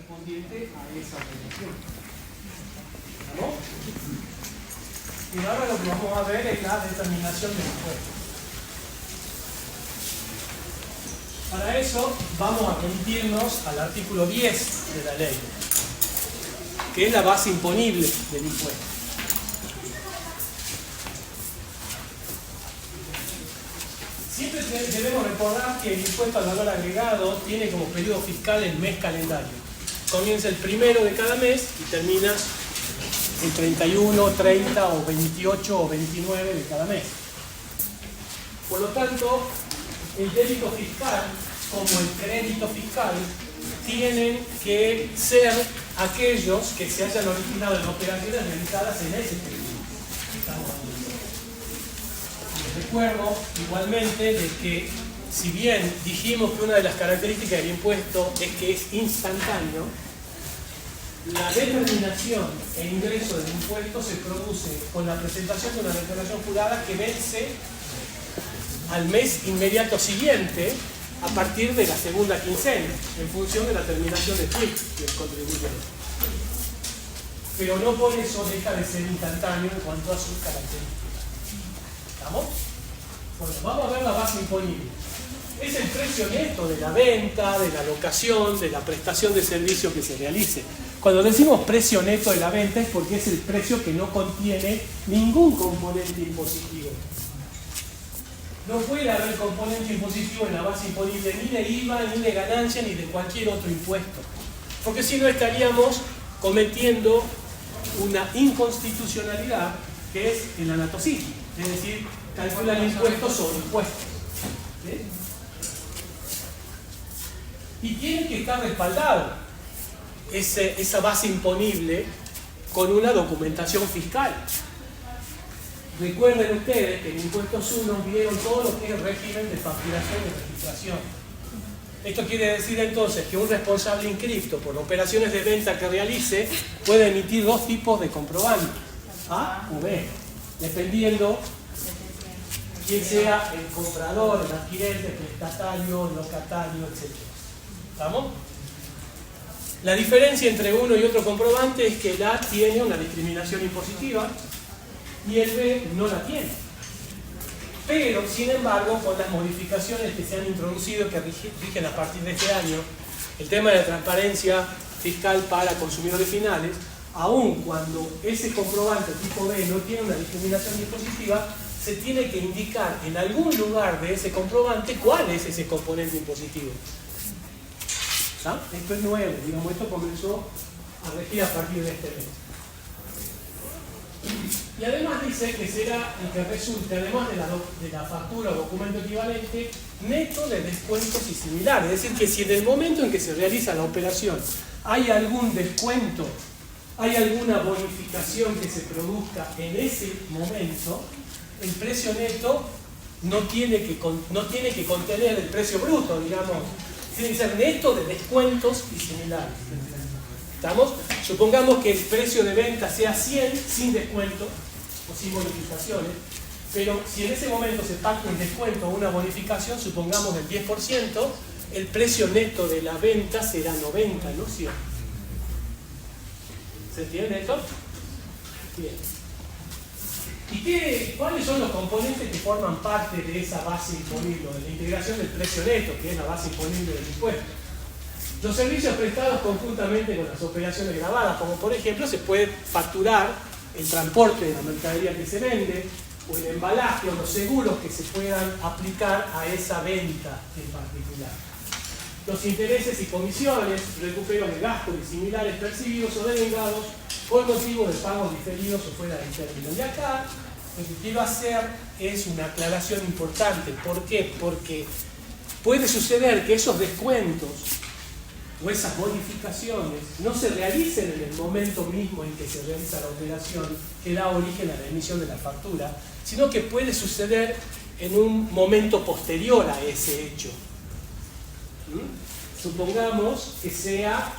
correspondiente a esa operación. ¿No? Y ahora lo que vamos a ver es la determinación del impuesto. Para eso vamos a remitirnos al artículo 10 de la ley, que es la base imponible del impuesto. Siempre debemos recordar que el impuesto al valor agregado tiene como periodo fiscal el mes calendario. Comienza el primero de cada mes y termina el 31, 30 o 28 o 29 de cada mes. Por lo tanto, el débito fiscal como el crédito fiscal tienen que ser aquellos que se hayan originado en operaciones realizadas en ese periodo. Les recuerdo igualmente de que si bien dijimos que una de las características del impuesto es que es instantáneo, la determinación e ingreso del impuesto se produce con la presentación de una declaración jurada que vence al mes inmediato siguiente a partir de la segunda quincena, en función de la terminación de quit del contribuyente. Pero no por eso deja de ser instantáneo en cuanto a sus características. ¿Estamos? Bueno, vamos a ver la base imponible. Es el precio neto de la venta, de la locación, de la prestación de servicio que se realice. Cuando decimos precio neto de la venta es porque es el precio que no contiene ningún componente impositivo. No puede haber componente impositivo en la base imponible ni de IVA, ni de ganancia, ni de cualquier otro impuesto. Porque si no estaríamos cometiendo una inconstitucionalidad que es el anatocismo. Es decir, calculan impuestos sobre impuestos. ¿Sí? Y tiene que estar respaldado esa base imponible con una documentación fiscal. Recuerden ustedes que en Impuestos 1 vieron todo lo que es el régimen de facturación y registración. Esto quiere decir entonces que un responsable inscripto por operaciones de venta que realice puede emitir dos tipos de comprobantes, A o B, dependiendo quién sea el comprador, el adquirente, el prestatario, el locatario, etc. ¿Estamos? La diferencia entre uno y otro comprobante es que el A tiene una discriminación impositiva y el B no la tiene. Pero, sin embargo, con las modificaciones que se han introducido, que rigen a partir de este año, el tema de la transparencia fiscal para consumidores finales, aun cuando ese comprobante tipo B no tiene una discriminación impositiva, se tiene que indicar en algún lugar de ese comprobante cuál es ese componente impositivo. ¿Ah? Esto es nuevo, digamos, esto comenzó a regir a partir de este mes. Y además dice que será el que resulte, además de la factura o documento equivalente, neto de descuentos y similares. Es decir, que si en el momento en que se realiza la operación hay algún descuento, hay alguna bonificación que se produzca en ese momento, el precio neto no tiene que contener el precio bruto, digamos. Tiene que ser neto de descuentos y similares. ¿Estamos? Supongamos que el precio de venta sea 100 sin descuento o sin bonificaciones, pero si en ese momento se pacta un descuento o una bonificación, supongamos del 10%, el precio neto de la venta será 90, ¿no? ¿Sí? ¿Se entiende esto? Bien. ¿Y cuáles son los componentes que forman parte de esa base imponible, de la integración del precio neto, que es la base imponible del impuesto? Los servicios prestados conjuntamente con las operaciones grabadas, como por ejemplo se puede facturar el transporte de la mercadería que se vende, o el embalaje, o los seguros que se puedan aplicar a esa venta en particular. Los intereses y comisiones, recupero de gastos y similares percibidos o devengados por motivo de pagos diferidos o fuera del término. Y acá lo que quiero hacer es una aclaración importante. ¿Por qué? Porque puede suceder que esos descuentos o esas bonificaciones no se realicen en el momento mismo en que se realiza la operación que da origen a la emisión de la factura, sino que puede suceder en un momento posterior a ese hecho. Supongamos que sea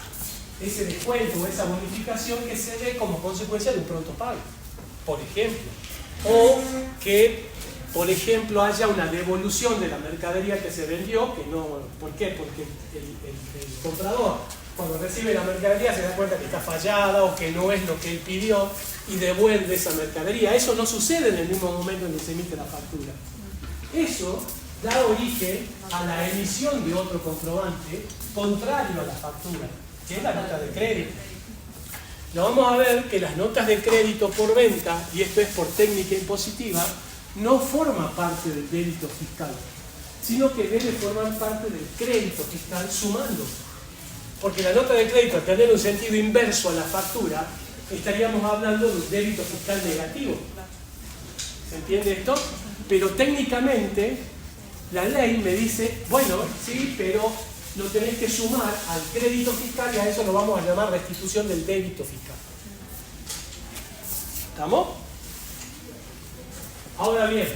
ese descuento o esa bonificación que se dé como consecuencia de un pronto pago, por ejemplo, o que, por ejemplo, haya una devolución de la mercadería que se vendió, que no, ¿por qué? Porque el comprador Cuando recibe la mercadería se da cuenta que está fallada o que no es lo que él pidió y devuelve esa mercadería. Eso no sucede en el mismo momento en que se emite la factura. Eso da origen a la emisión de otro comprobante contrario a la factura, que es la nota de crédito. Lo vamos a ver que las notas de crédito por venta, y esto es por técnica impositiva, no forma parte del débito fiscal, sino que debe formar parte del crédito fiscal sumando. Porque la nota de crédito, al tener un sentido inverso a la factura, estaríamos hablando de un débito fiscal negativo. ¿Se entiende esto? Pero técnicamente la ley me dice, bueno, sí, pero lo tenés que sumar al crédito fiscal y a eso lo vamos a llamar restitución del débito fiscal. ¿Estamos? Ahora bien,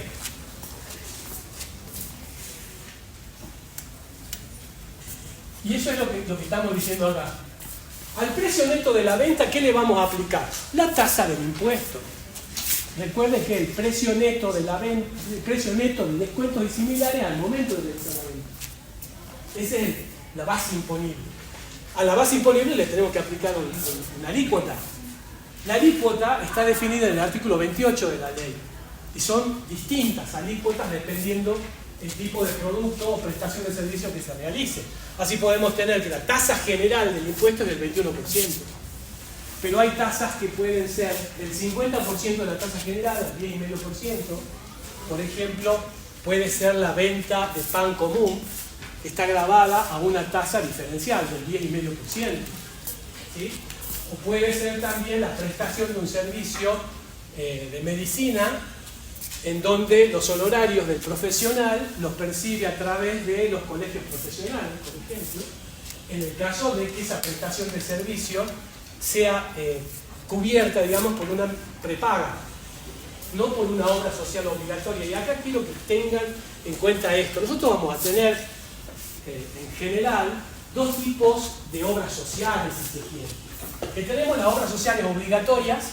y eso es lo que estamos diciendo acá. Al precio neto de la venta, ¿qué le vamos a aplicar? La tasa del impuesto. Recuerden que el precio neto de la venta, el precio neto de descuentos y similares al momento de la venta. Esa es la base imponible. A la base imponible le tenemos que aplicar una alícuota. La alícuota está definida en el artículo 28 de la ley. Y son distintas alícuotas dependiendo el tipo de producto o prestación de servicio que se realice. Así podemos tener que la tasa general del impuesto es del 21%. Pero hay tasas que pueden ser del 50% de la tasa general al 10,5%. Por ejemplo, puede ser la venta de pan común, que está grabada a una tasa diferencial del 10,5%. ¿Sí? O puede ser también la prestación de un servicio de medicina, en donde los honorarios del profesional los percibe a través de los colegios profesionales, por ejemplo, en el caso de que esa prestación de servicio sea cubierta, digamos, por una prepaga, no por una obra social obligatoria. Y acá quiero que tengan en cuenta esto. Nosotros vamos a tener, en general, dos tipos de obras sociales, si se quiere. Que tenemos las obras sociales obligatorias,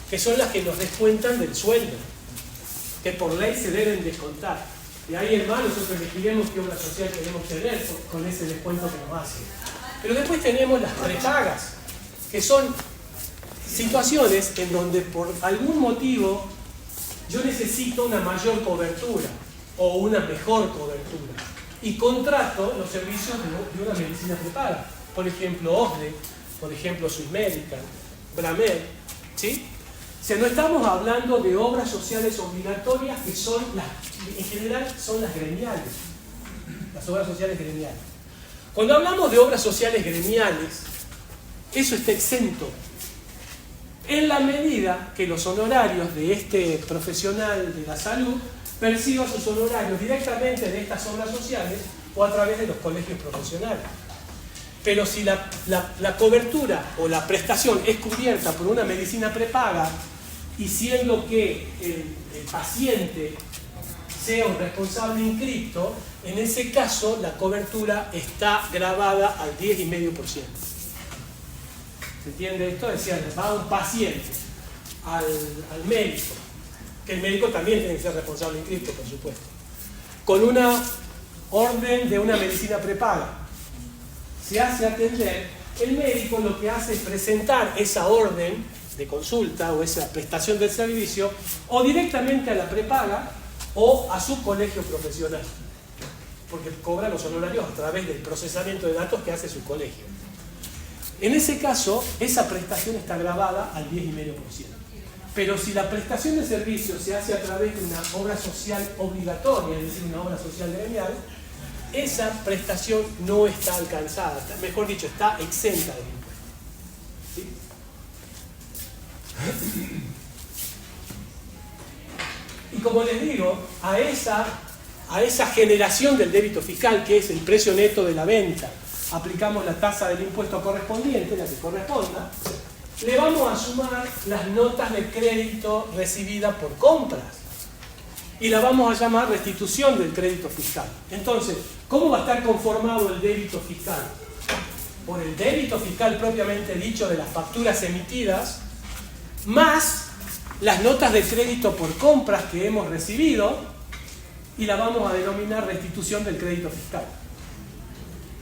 que son las que nos descuentan del sueldo, que por ley se deben descontar. Y ahí, hermano, nosotros elegiremos qué obra social queremos tener con ese descuento que nos hacen. Pero después tenemos las prepagas, que son situaciones en donde por algún motivo yo necesito una mayor cobertura o una mejor cobertura y contrato los servicios de una medicina prepaga. Por ejemplo, OSDE, por ejemplo, Swiss Medical, Bramed, ¿sí? O sea, no estamos hablando de obras sociales obligatorias que son en general son las gremiales, las obras sociales gremiales. Cuando hablamos de obras sociales gremiales, eso está exento en la medida que los honorarios de este profesional de la salud perciba sus honorarios directamente de estas obras sociales o a través de los colegios profesionales. Pero si la cobertura o la prestación es cubierta por una medicina prepaga y siendo que el paciente sea un responsable inscripto, en ese caso la cobertura está grabada al 10,5%. ¿Se entiende esto? Es decir, va un paciente al médico, que el médico también tiene que ser responsable inscripto, por supuesto, con una orden de una medicina prepaga. Se hace atender, el médico lo que hace es presentar esa orden de consulta o esa prestación del servicio o directamente a la prepaga o a su colegio profesional, porque cobra los honorarios a través del procesamiento de datos que hace su colegio. En ese caso, esa prestación está grabada al 10,5%. Pero si la prestación de servicio se hace a través de una obra social obligatoria, es decir, una obra social gremial, esa prestación no está alcanzada, mejor dicho, está exenta del impuesto. ¿Sí? Y como les digo, a esa generación del débito fiscal, que es el precio neto de la venta, aplicamos la tasa del impuesto correspondiente, la que corresponda, le vamos a sumar las notas de crédito recibidas por compras y la vamos a llamar restitución del crédito fiscal. Entonces, ¿cómo va a estar conformado el débito fiscal? Por el débito fiscal propiamente dicho de las facturas emitidas, más las notas de crédito por compras que hemos recibido, y la vamos a denominar restitución del crédito fiscal.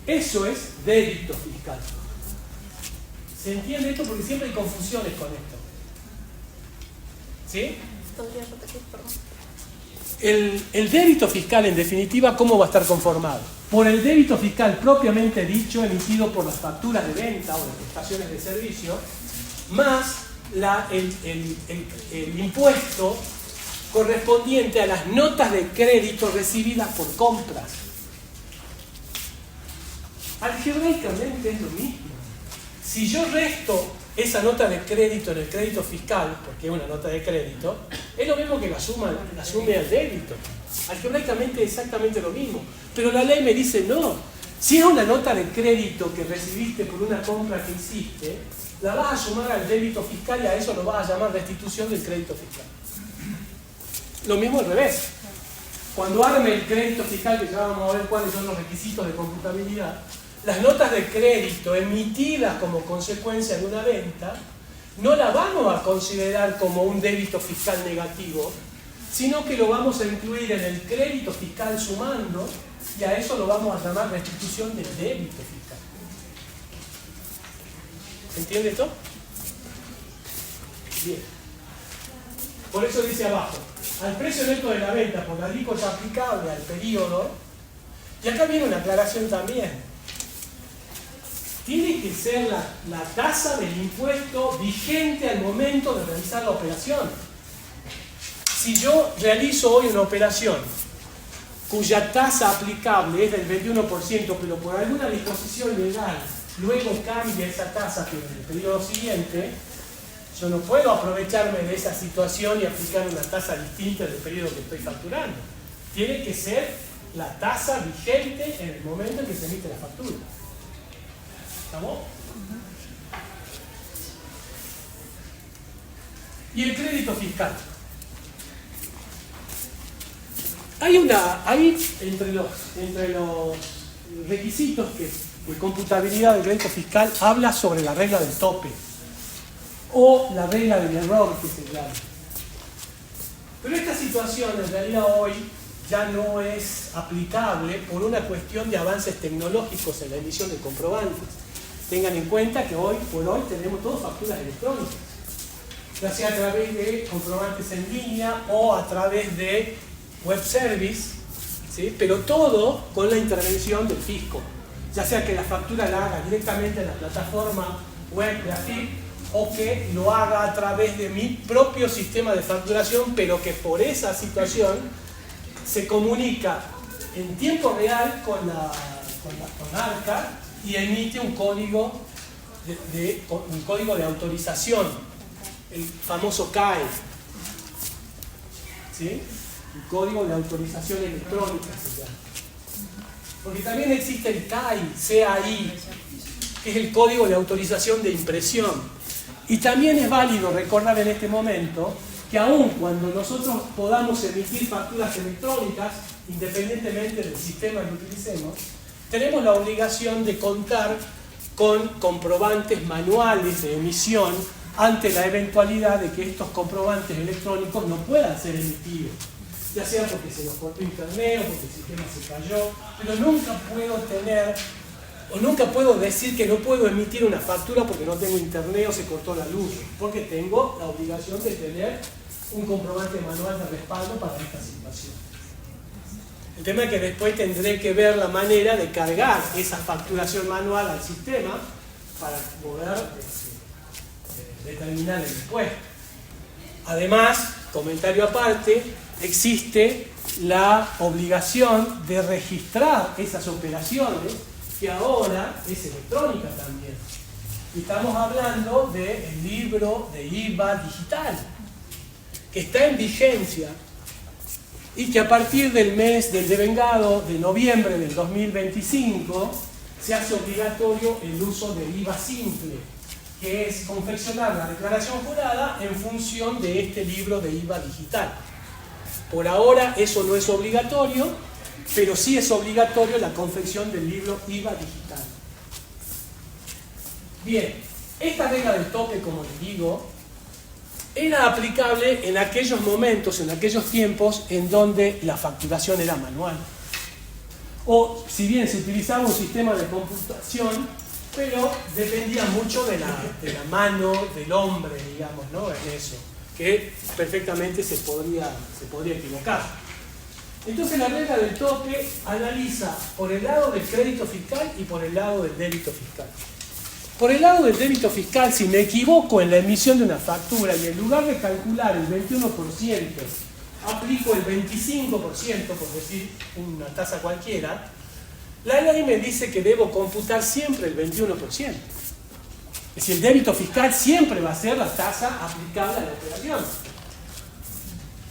Eso es débito fiscal. ¿Se entiende esto? Porque siempre hay confusiones con esto. ¿Sí? ¿Podría repetir, perdón? El débito fiscal, en definitiva, ¿cómo va a estar conformado? Por el débito fiscal propiamente dicho, emitido por las facturas de venta o las prestaciones de servicio, más el impuesto correspondiente a las notas de crédito recibidas por compras. Algebraicamente es lo mismo. Si yo resto esa nota de crédito en el crédito fiscal, porque es una nota de crédito, es lo mismo que la asume al débito. Algebraicamente es exactamente lo mismo. Pero la ley me dice no. Si es una nota de crédito que recibiste por una compra que hiciste, la vas a sumar al débito fiscal y a eso lo vas a llamar restitución del crédito fiscal. Lo mismo al revés. Cuando arme el crédito fiscal, que ya vamos a ver cuáles son los requisitos de computabilidad, las notas de crédito emitidas como consecuencia de una venta, no las vamos a considerar como un débito fiscal negativo, sino que lo vamos a incluir en el crédito fiscal sumando, y a eso lo vamos a llamar restitución del débito fiscal. ¿Se entiende esto? Bien. Por eso dice abajo, al precio neto de la venta por la alícuota aplicable al periodo, y acá viene una aclaración también. Tiene que ser la tasa del impuesto vigente al momento de realizar la operación. Si yo realizo hoy una operación cuya tasa aplicable es del 21%, pero por alguna disposición legal luego cambia esa tasa que en el periodo siguiente, yo no puedo aprovecharme de esa situación y aplicar una tasa distinta del periodo que estoy facturando. Tiene que ser la tasa vigente en el momento en que se emite la factura. ¿Estamos? Y el crédito fiscal. Hay entre los requisitos de computabilidad del crédito fiscal habla sobre la regla del tope o la regla del error que se llama. Pero esta situación en realidad hoy ya no es aplicable por una cuestión de avances tecnológicos en la emisión de comprobantes. Tengan en cuenta que hoy por hoy tenemos todas facturas electrónicas, ya sea a través de comprobantes en línea o a través de web service, ¿sí? Pero todo con la intervención del fisco, ya sea que la factura la haga directamente en la plataforma web de AFIP o que lo haga a través de mi propio sistema de facturación, pero que por esa situación se comunica en tiempo real con ARCA y emite un código de autorización, el famoso CAE, ¿sí? El código de autorización electrónica se llama. Porque también existe el CAI, que es el código de autorización de impresión. Y también es válido recordar en este momento que aun cuando nosotros podamos emitir facturas electrónicas, independientemente del sistema que utilicemos, tenemos la obligación de contar con comprobantes manuales de emisión ante la eventualidad de que estos comprobantes electrónicos no puedan ser emitidos, ya sea porque se nos cortó internet o porque el sistema se cayó, pero nunca puedo decir que no puedo emitir una factura porque no tengo internet o se cortó la luz, porque tengo la obligación de tener un comprobante manual de respaldo para esta situación. El tema es que después tendré que ver la manera de cargar esa facturación manual al sistema para poder determinar el impuesto. Además, comentario aparte, existe la obligación de registrar esas operaciones, que ahora es electrónica también. Y estamos hablando del libro de IVA digital, que está en vigencia y que a partir del mes del devengado de noviembre del 2025 se hace obligatorio el uso del IVA simple, que es confeccionar la declaración jurada en función de este libro de IVA digital. Por ahora eso no es obligatorio, pero sí es obligatorio la confección del libro IVA digital. Bien, esta regla del tope, como les digo, era aplicable en aquellos momentos, en aquellos tiempos en donde la facturación era manual. O, si bien se utilizaba un sistema de computación pero dependía mucho de la mano del hombre, digamos, ¿no? En eso, que perfectamente se podría equivocar. Entonces la regla del tope analiza por el lado del crédito fiscal y por el lado del débito fiscal. Por el lado del débito fiscal, si me equivoco en la emisión de una factura y en lugar de calcular el 21%, aplico el 25%, por decir una tasa cualquiera, la ley me dice que debo computar siempre el 21%. Es decir, el débito fiscal siempre va a ser la tasa aplicable a la operación.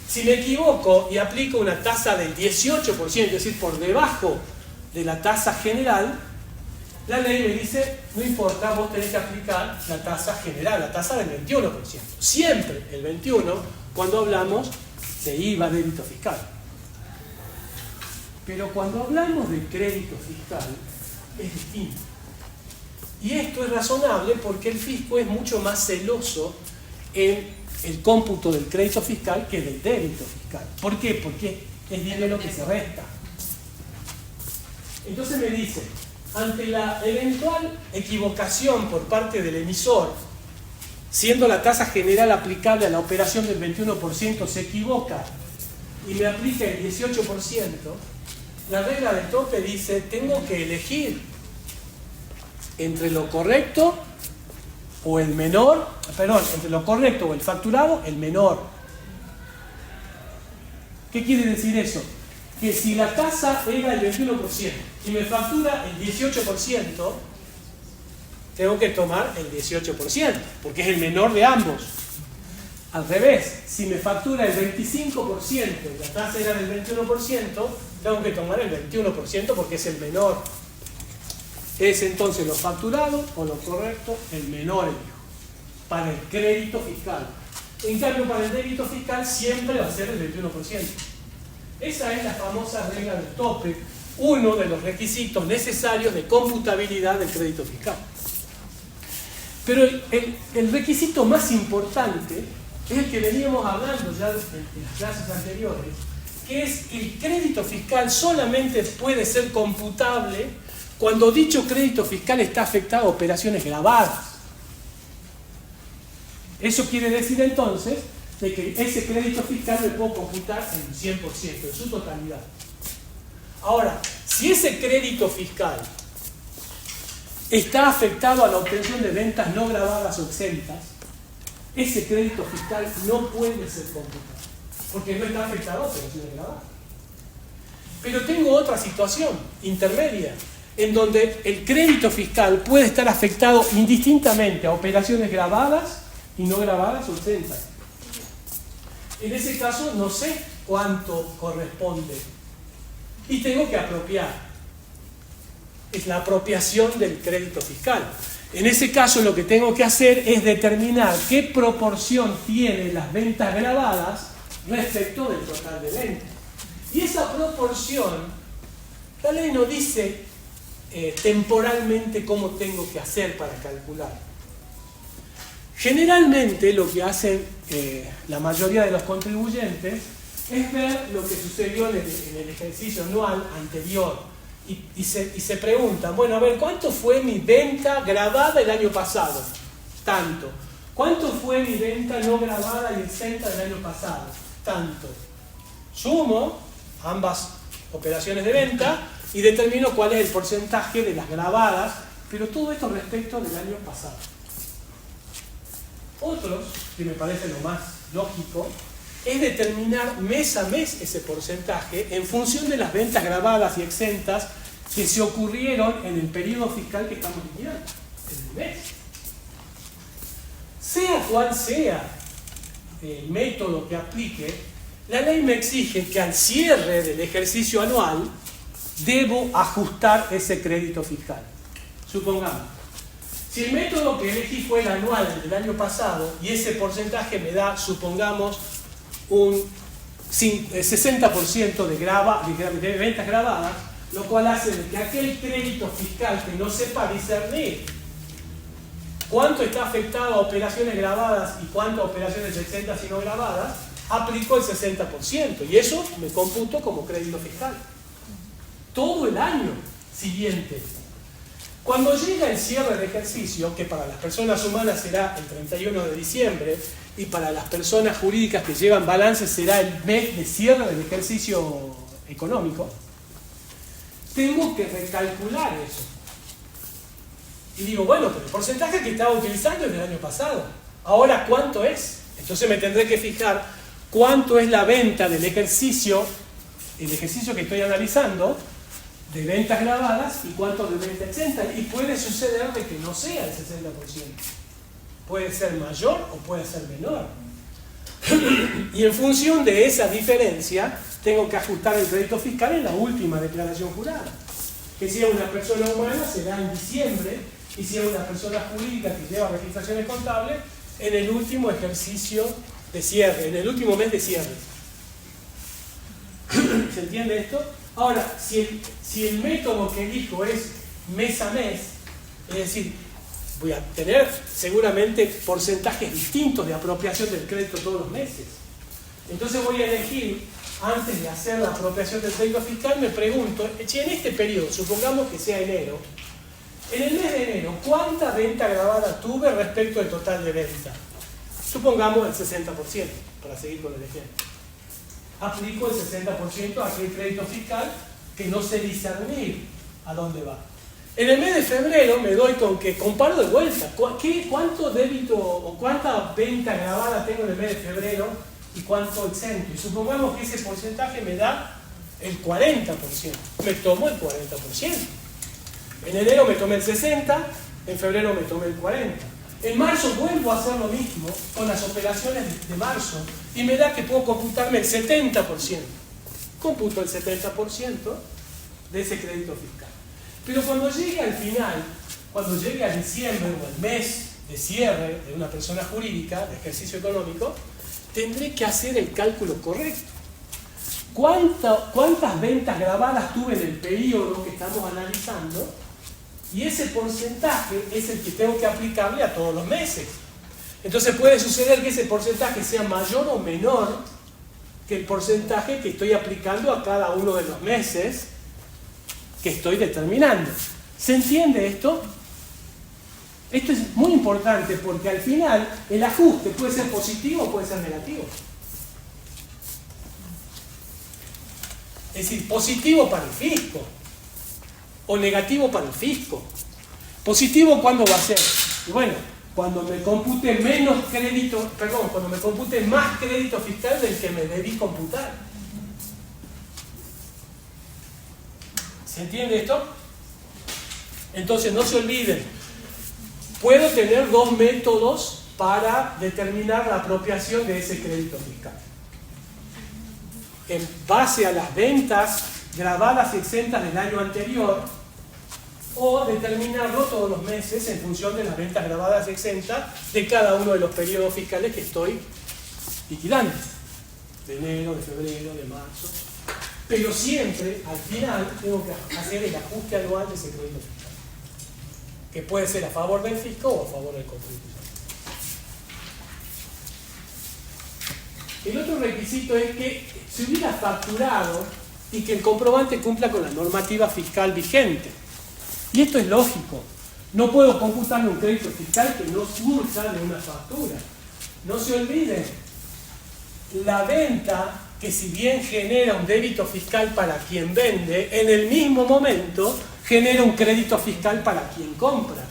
Si me equivoco y aplico una tasa del 18%, es decir, por debajo de la tasa general, la ley me dice, no importa, vos tenés que aplicar la tasa general, la tasa del 21%. Siempre el 21% cuando hablamos de IVA débito fiscal. Pero cuando hablamos de crédito fiscal, es distinto. Y esto es razonable porque el fisco es mucho más celoso en el cómputo del crédito fiscal que del débito fiscal. ¿Por qué? Porque es dinero que se resta. Entonces me dice, ante la eventual equivocación por parte del emisor, siendo la tasa general aplicable a la operación del 21%, se equivoca y me aplica el 18%, la regla del tope dice, tengo que elegir entre lo correcto o el menor, perdón, entre lo correcto o el facturado, el menor. ¿Qué quiere decir eso? Que si la tasa era el 21% y me factura el 18%, tengo que tomar el 18%, porque es el menor de ambos. Al revés, si me factura el 25% y la tasa era del 21%, tengo que tomar el 21% porque es el menor. Es entonces lo facturado o lo correcto, el menor elijo. Para el crédito fiscal. En cambio, para el débito fiscal siempre va a ser el 21%. Esa es la famosa regla del tope, uno de los requisitos necesarios de computabilidad del crédito fiscal. Pero el requisito más importante es el que veníamos hablando ya en las clases anteriores, que es que el crédito fiscal solamente puede ser computable cuando dicho crédito fiscal está afectado a operaciones gravadas. Eso quiere decir entonces de que ese crédito fiscal lo puedo computar en 100%, en su totalidad. Ahora, si ese crédito fiscal está afectado a la obtención de ventas no gravadas o exentas, ese crédito fiscal no puede ser computado, porque no está afectado a operaciones gravadas. Pero tengo otra situación intermedia, en donde el crédito fiscal puede estar afectado indistintamente a operaciones gravadas y no gravadas o exentas. En ese caso no sé cuánto corresponde y tengo que apropiar. Es la apropiación del crédito fiscal. En ese caso lo que tengo que hacer es determinar qué proporción tienen las ventas gravadas respecto del total de ventas. Y esa proporción, la ley no dice temporalmente cómo tengo que hacer para calcular. Generalmente lo que hacen la mayoría de los contribuyentes es ver lo que sucedió en el ejercicio anual anterior y se preguntan, bueno, a ver, ¿cuánto fue mi venta grabada el año pasado? Tanto. ¿Cuánto fue mi venta no grabada y exenta del año pasado? Tanto. Sumo ambas operaciones de venta y determino cuál es el porcentaje de las grabadas, pero todo esto respecto del año pasado. Otros, que me parece lo más lógico, es determinar mes a mes ese porcentaje en función de las ventas grabadas y exentas que se ocurrieron en el periodo fiscal que estamos liquidando, en el mes. Sea cual sea el método que aplique, la ley me exige que al cierre del ejercicio anual debo ajustar ese crédito fiscal. Supongamos, si el método que elegí fue el anual, el del año pasado, y ese porcentaje me da, supongamos, un 60% de ventas grabadas, lo cual hace que aquel crédito fiscal que no sepa discernir cuánto está afectado a operaciones grabadas y cuánto a operaciones exentas y no grabadas, aplicó el 60%, y eso me computo como crédito fiscal. Todo el año siguiente. Cuando llega el cierre de ejercicio, que para las personas humanas será el 31 de diciembre, y para las personas jurídicas que llevan balance será el mes de cierre del ejercicio económico, tengo que recalcular eso. Y digo, bueno, pero el porcentaje que estaba utilizando es del año pasado. Ahora, ¿cuánto es? Entonces me tendré que fijar cuánto es la venta del ejercicio, el ejercicio que estoy analizando, de ventas grabadas y cuánto de venta exenta. Y puede suceder de que no sea el 60%. Puede ser mayor o puede ser menor. Y en función de esa diferencia, tengo que ajustar el crédito fiscal en la última declaración jurada. Que si es una persona humana será en diciembre, y si es una persona jurídica que lleva registraciones contables, en el último ejercicio de cierre, en el último mes de cierre. ¿Se entiende esto? Ahora, si el método que elijo es mes a mes, es decir, voy a tener seguramente porcentajes distintos de apropiación del crédito todos los meses. Entonces voy a elegir, antes de hacer la apropiación del crédito fiscal, me pregunto, si en este periodo, supongamos que sea enero, en el mes de enero, ¿cuánta venta grabada tuve respecto al total de venta? Supongamos el 60%, para seguir con el ejemplo. Aplico el 60% a aquel crédito fiscal que no sé discernir a dónde va. En el mes de febrero me doy con que comparo de vuelta cuánto débito o cuánta venta grabada tengo en el mes de febrero y cuánto exento. Y supongamos que ese porcentaje me da el 40%. Me tomo el 40%. En enero me tomé el 60%, en febrero me tomé el 40%. En marzo vuelvo a hacer lo mismo con las operaciones de marzo y me da que puedo computarme el 70%. Computo el 70% de ese crédito fiscal. Pero cuando llegue al final, cuando llegue a diciembre o el mes de cierre de una persona jurídica, de ejercicio económico, tendré que hacer el cálculo correcto. ¿Cuántas ventas grabadas tuve en el periodo que estamos analizando? Y ese porcentaje es el que tengo que aplicarle a todos los meses. Entonces puede suceder que ese porcentaje sea mayor o menor que el porcentaje que estoy aplicando a cada uno de los meses que estoy determinando. ¿Se entiende esto? Esto es muy importante porque al final el ajuste puede ser positivo o puede ser negativo. Es decir, positivo para el fisco o negativo para el fisco. Positivo, ¿cuándo va a ser? Y bueno, cuando me compute cuando me compute más crédito fiscal del que me debí computar. ¿Se entiende esto? Entonces no se olviden, puedo tener dos métodos para determinar la apropiación de ese crédito fiscal. En base a las ventas grabadas y exentas del año anterior, o determinarlo todos los meses en función de las ventas grabadas y exentas de cada uno de los periodos fiscales que estoy liquidando. De enero, de febrero, de marzo. Pero siempre, al final, tengo que hacer el ajuste anual de ese crédito fiscal. Que puede ser a favor del fisco o a favor del contribuyente. El otro requisito es que se hubiera facturado y que el comprobante cumpla con la normativa fiscal vigente. Y esto es lógico. No puedo computarme un crédito fiscal que no surja de una factura. No se olviden, la venta, que si bien genera un débito fiscal para quien vende, en el mismo momento genera un crédito fiscal para quien compra.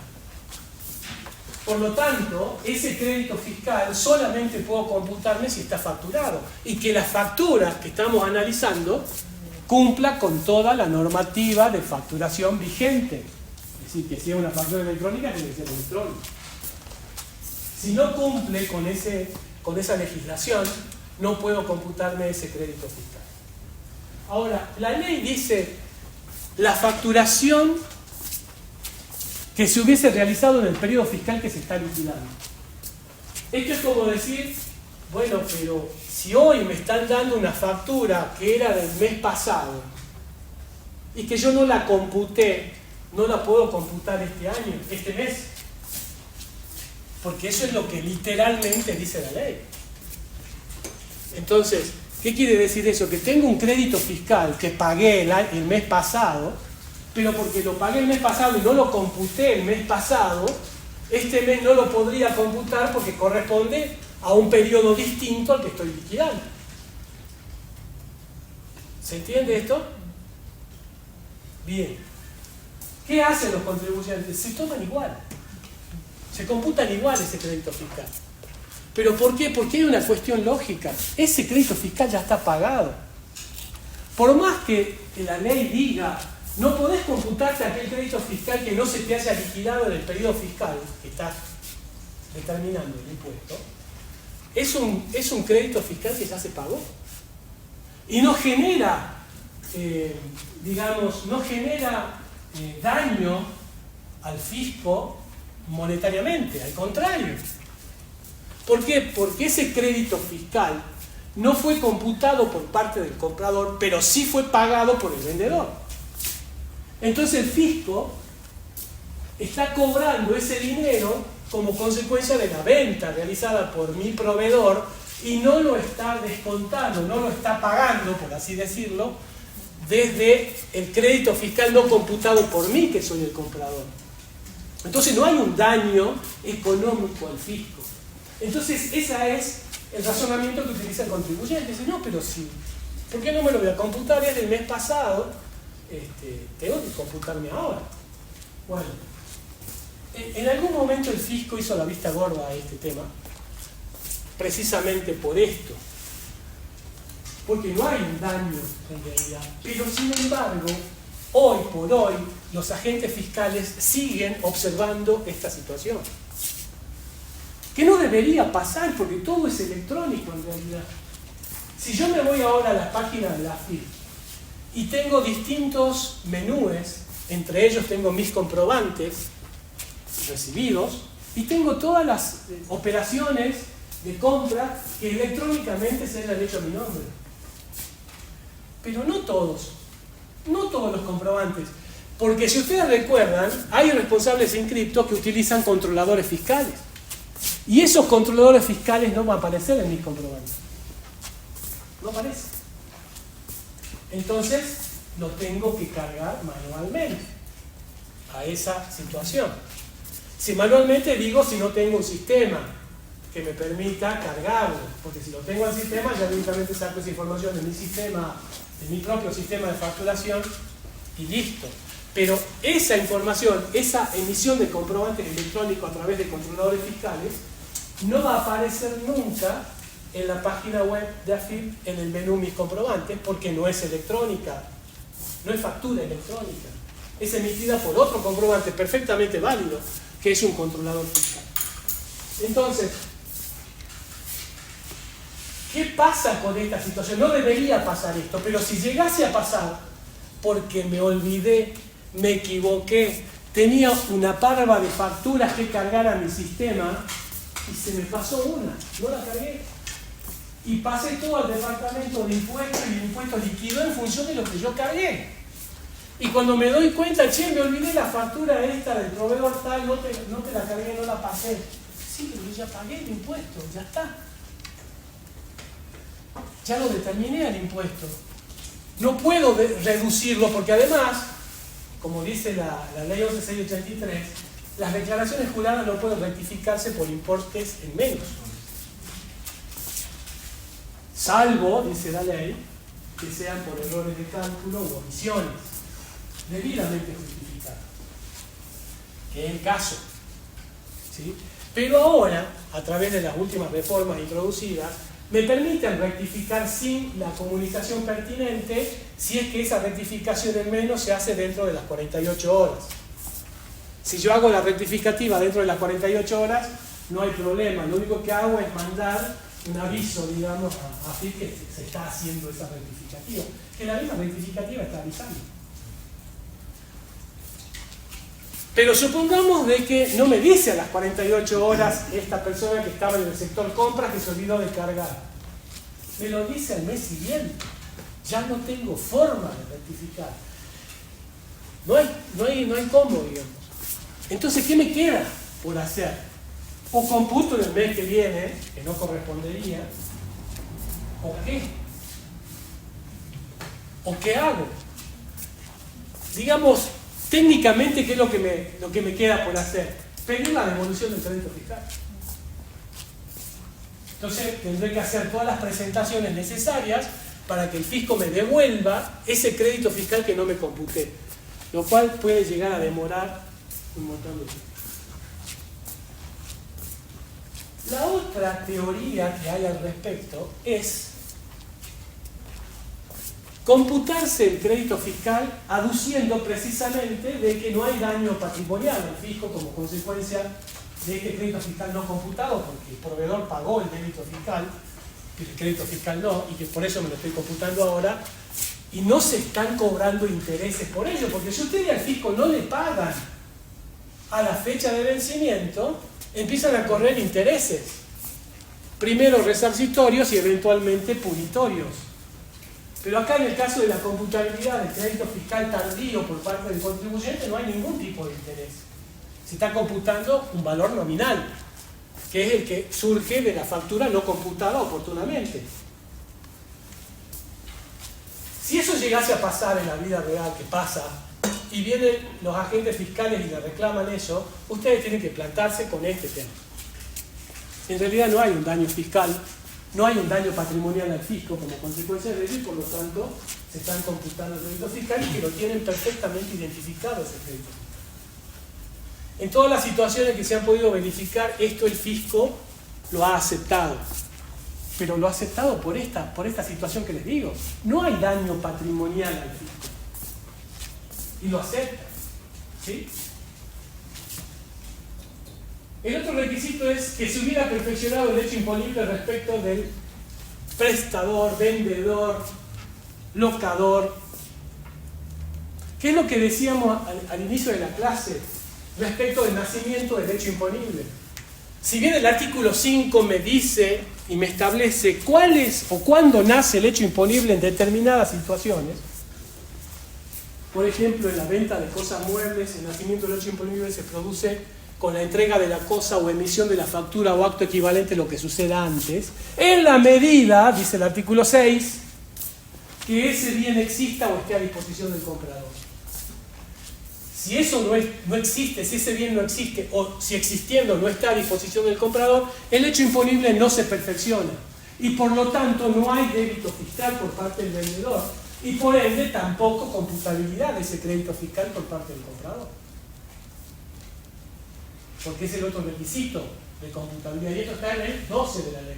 Por lo tanto, ese crédito fiscal solamente puedo computarme si está facturado y que la factura que estamos analizando cumpla con toda la normativa de facturación vigente. Es decir, que si es una factura electrónica, tiene que ser electrónica. Si no cumple con esa legislación, no puedo computarme ese crédito fiscal. Ahora, la ley dice la facturación que se hubiese realizado en el periodo fiscal que se está liquidando. Esto es como decir, bueno, pero si hoy me están dando una factura que era del mes pasado y que yo no la computé, no la puedo computar este año, este mes. Porque eso es lo que literalmente dice la ley. Entonces, ¿qué quiere decir eso? Que tengo un crédito fiscal que pagué el mes pasado pero porque lo pagué el mes pasado y no lo computé el mes pasado, este mes no lo podría computar porque corresponde a un periodo distinto al que estoy liquidando. ¿Se entiende esto? Bien. ¿Qué hacen los contribuyentes? Se toman igual. Se computan igual ese crédito fiscal. ¿Pero por qué? Porque hay una cuestión lógica. Ese crédito fiscal ya está pagado. Por más que la ley diga, no podés computarte aquel crédito fiscal que no se te haya liquidado en el periodo fiscal que estás determinando el impuesto, es un crédito fiscal que ya se pagó. Y no genera, digamos, no genera daño al fisco monetariamente, al contrario. ¿Por qué? Porque ese crédito fiscal no fue computado por parte del comprador, pero sí fue pagado por el vendedor. Entonces el fisco está cobrando ese dinero como consecuencia de la venta realizada por mi proveedor y no lo está descontando, no lo está pagando, por así decirlo, desde el crédito fiscal no computado por mí, que soy el comprador. Entonces no hay un daño económico al fisco. Entonces ese es el razonamiento que utiliza el contribuyente. Dice, no, pero sí, ¿por qué no me lo voy a computar? Es del mes pasado, tengo que computarme ahora. Bueno, en algún momento el fisco hizo la vista gorda a este tema, precisamente por esto, porque no hay un daño en realidad, pero sin embargo, hoy por hoy, los agentes fiscales siguen observando esta situación. Que no debería pasar, porque todo es electrónico en realidad. Si yo me voy ahora a la página de la AFIP y tengo distintos menúes, entre ellos tengo mis comprobantes recibidos y tengo todas las operaciones de compra que electrónicamente se hayan hecho a mi nombre. Pero no todos los comprobantes. Porque si ustedes recuerdan, hay responsables en cripto que utilizan controladores fiscales. Y esos controladores fiscales no van a aparecer en mis comprobantes. No aparecen. Entonces, lo tengo que cargar manualmente a esa situación. Si manualmente digo si no tengo un sistema que me permita cargarlo, porque si lo tengo en el sistema, ya directamente saco esa información de mi sistema, de mi propio sistema de facturación y listo. Pero esa información, esa emisión de comprobantes electrónicos a través de controladores fiscales, no va a aparecer nunca en la página web de AFIP en el menú Mis comprobantes, porque no es electrónica, no es factura electrónica, es emitida por otro comprobante perfectamente válido, que es un controlador fiscal. Entonces, ¿qué pasa con esta situación? No debería pasar esto, pero si llegase a pasar, porque me olvidé, me equivoqué, tenía una parva de facturas que cargar a mi sistema y se me pasó una, no la cargué. Y pasé todo al departamento de impuestos y el impuesto liquidó en función de lo que yo cargué. Y cuando me doy cuenta, che, me olvidé la factura esta del proveedor tal, no te la cargué, no la pasé. Sí, pero yo ya pagué el impuesto, ya está. Ya lo determiné el impuesto. No puedo reducirlo porque además, como dice la ley 11683, las declaraciones juradas no pueden rectificarse por importes en menos. Salvo, dice la ley, que sean por errores de cálculo u omisiones debidamente justificadas, que es el caso. ¿Sí? Pero ahora, a través de las últimas reformas introducidas, me permiten rectificar sin la comunicación pertinente si es que esa rectificación en menos se hace dentro de las 48 horas. Si yo hago la rectificativa dentro de las 48 horas, no hay problema. Lo único que hago es mandar un aviso, digamos, a AFIP que se está haciendo esa rectificativa. Que la misma rectificativa está avisando. Pero supongamos de que no me dice a las 48 horas esta persona que estaba en el sector compras que se olvidó de cargar. Me lo dice al mes siguiente. Ya no tengo forma de rectificar. No hay cómo, digamos. Entonces, ¿qué me queda por hacer? O computo en el mes que viene, que no correspondería, ¿o qué? ¿O qué hago? Digamos, Técnicamente, ¿qué es lo que me queda por hacer? Pedir la devolución del crédito fiscal. Entonces tendré que hacer todas las presentaciones necesarias para que el fisco me devuelva ese crédito fiscal que no me computé, lo cual puede llegar a demorar un montón de tiempo. La otra teoría que hay al respecto es computarse el crédito fiscal aduciendo precisamente de que no hay daño patrimonial al fisco como consecuencia de este crédito fiscal no computado, porque el proveedor pagó el débito fiscal, el crédito fiscal no, y que por eso me lo estoy computando ahora, y no se están cobrando intereses por ello, porque si ustedes al fisco no le pagan a la fecha de vencimiento, empiezan a correr intereses, primero resarcitorios y eventualmente punitorios. Pero acá en el caso de la computabilidad del crédito fiscal tardío por parte del contribuyente no hay ningún tipo de interés. Se está computando un valor nominal, que es el que surge de la factura no computada oportunamente. Si eso llegase a pasar en la vida real, que pasa, y vienen los agentes fiscales y le reclaman eso, ustedes tienen que plantarse con este tema. En realidad no hay un daño fiscal, no hay un daño patrimonial al fisco como consecuencia de ello y por lo tanto se están computando créditos fiscales que lo tienen perfectamente identificado ese crédito fiscal. En todas las situaciones que se han podido verificar, esto el fisco lo ha aceptado. Pero lo ha aceptado por esta situación que les digo. No hay daño patrimonial al fisco. Y lo acepta. ¿Sí? El otro requisito es que se hubiera perfeccionado el hecho imponible respecto del prestador, vendedor, locador. ¿Qué es lo que decíamos al inicio de la clase respecto del nacimiento del hecho imponible? Si bien el artículo 5 me dice y me establece cuál es o cuándo nace el hecho imponible en determinadas situaciones, por ejemplo, en la venta de cosas muebles, el nacimiento del hecho imponible se produce con la entrega de la cosa o emisión de la factura o acto equivalente a lo que suceda antes, en la medida, dice el artículo 6, que ese bien exista o esté a disposición del comprador. Si eso no existe, si ese bien no existe, o si existiendo no está a disposición del comprador, el hecho imponible no se perfecciona. Y por lo tanto no hay débito fiscal por parte del vendedor. Y por ende tampoco computabilidad de ese crédito fiscal por parte del comprador. Porque es el otro requisito de computabilidad. Y esto está en el 12 de la ley.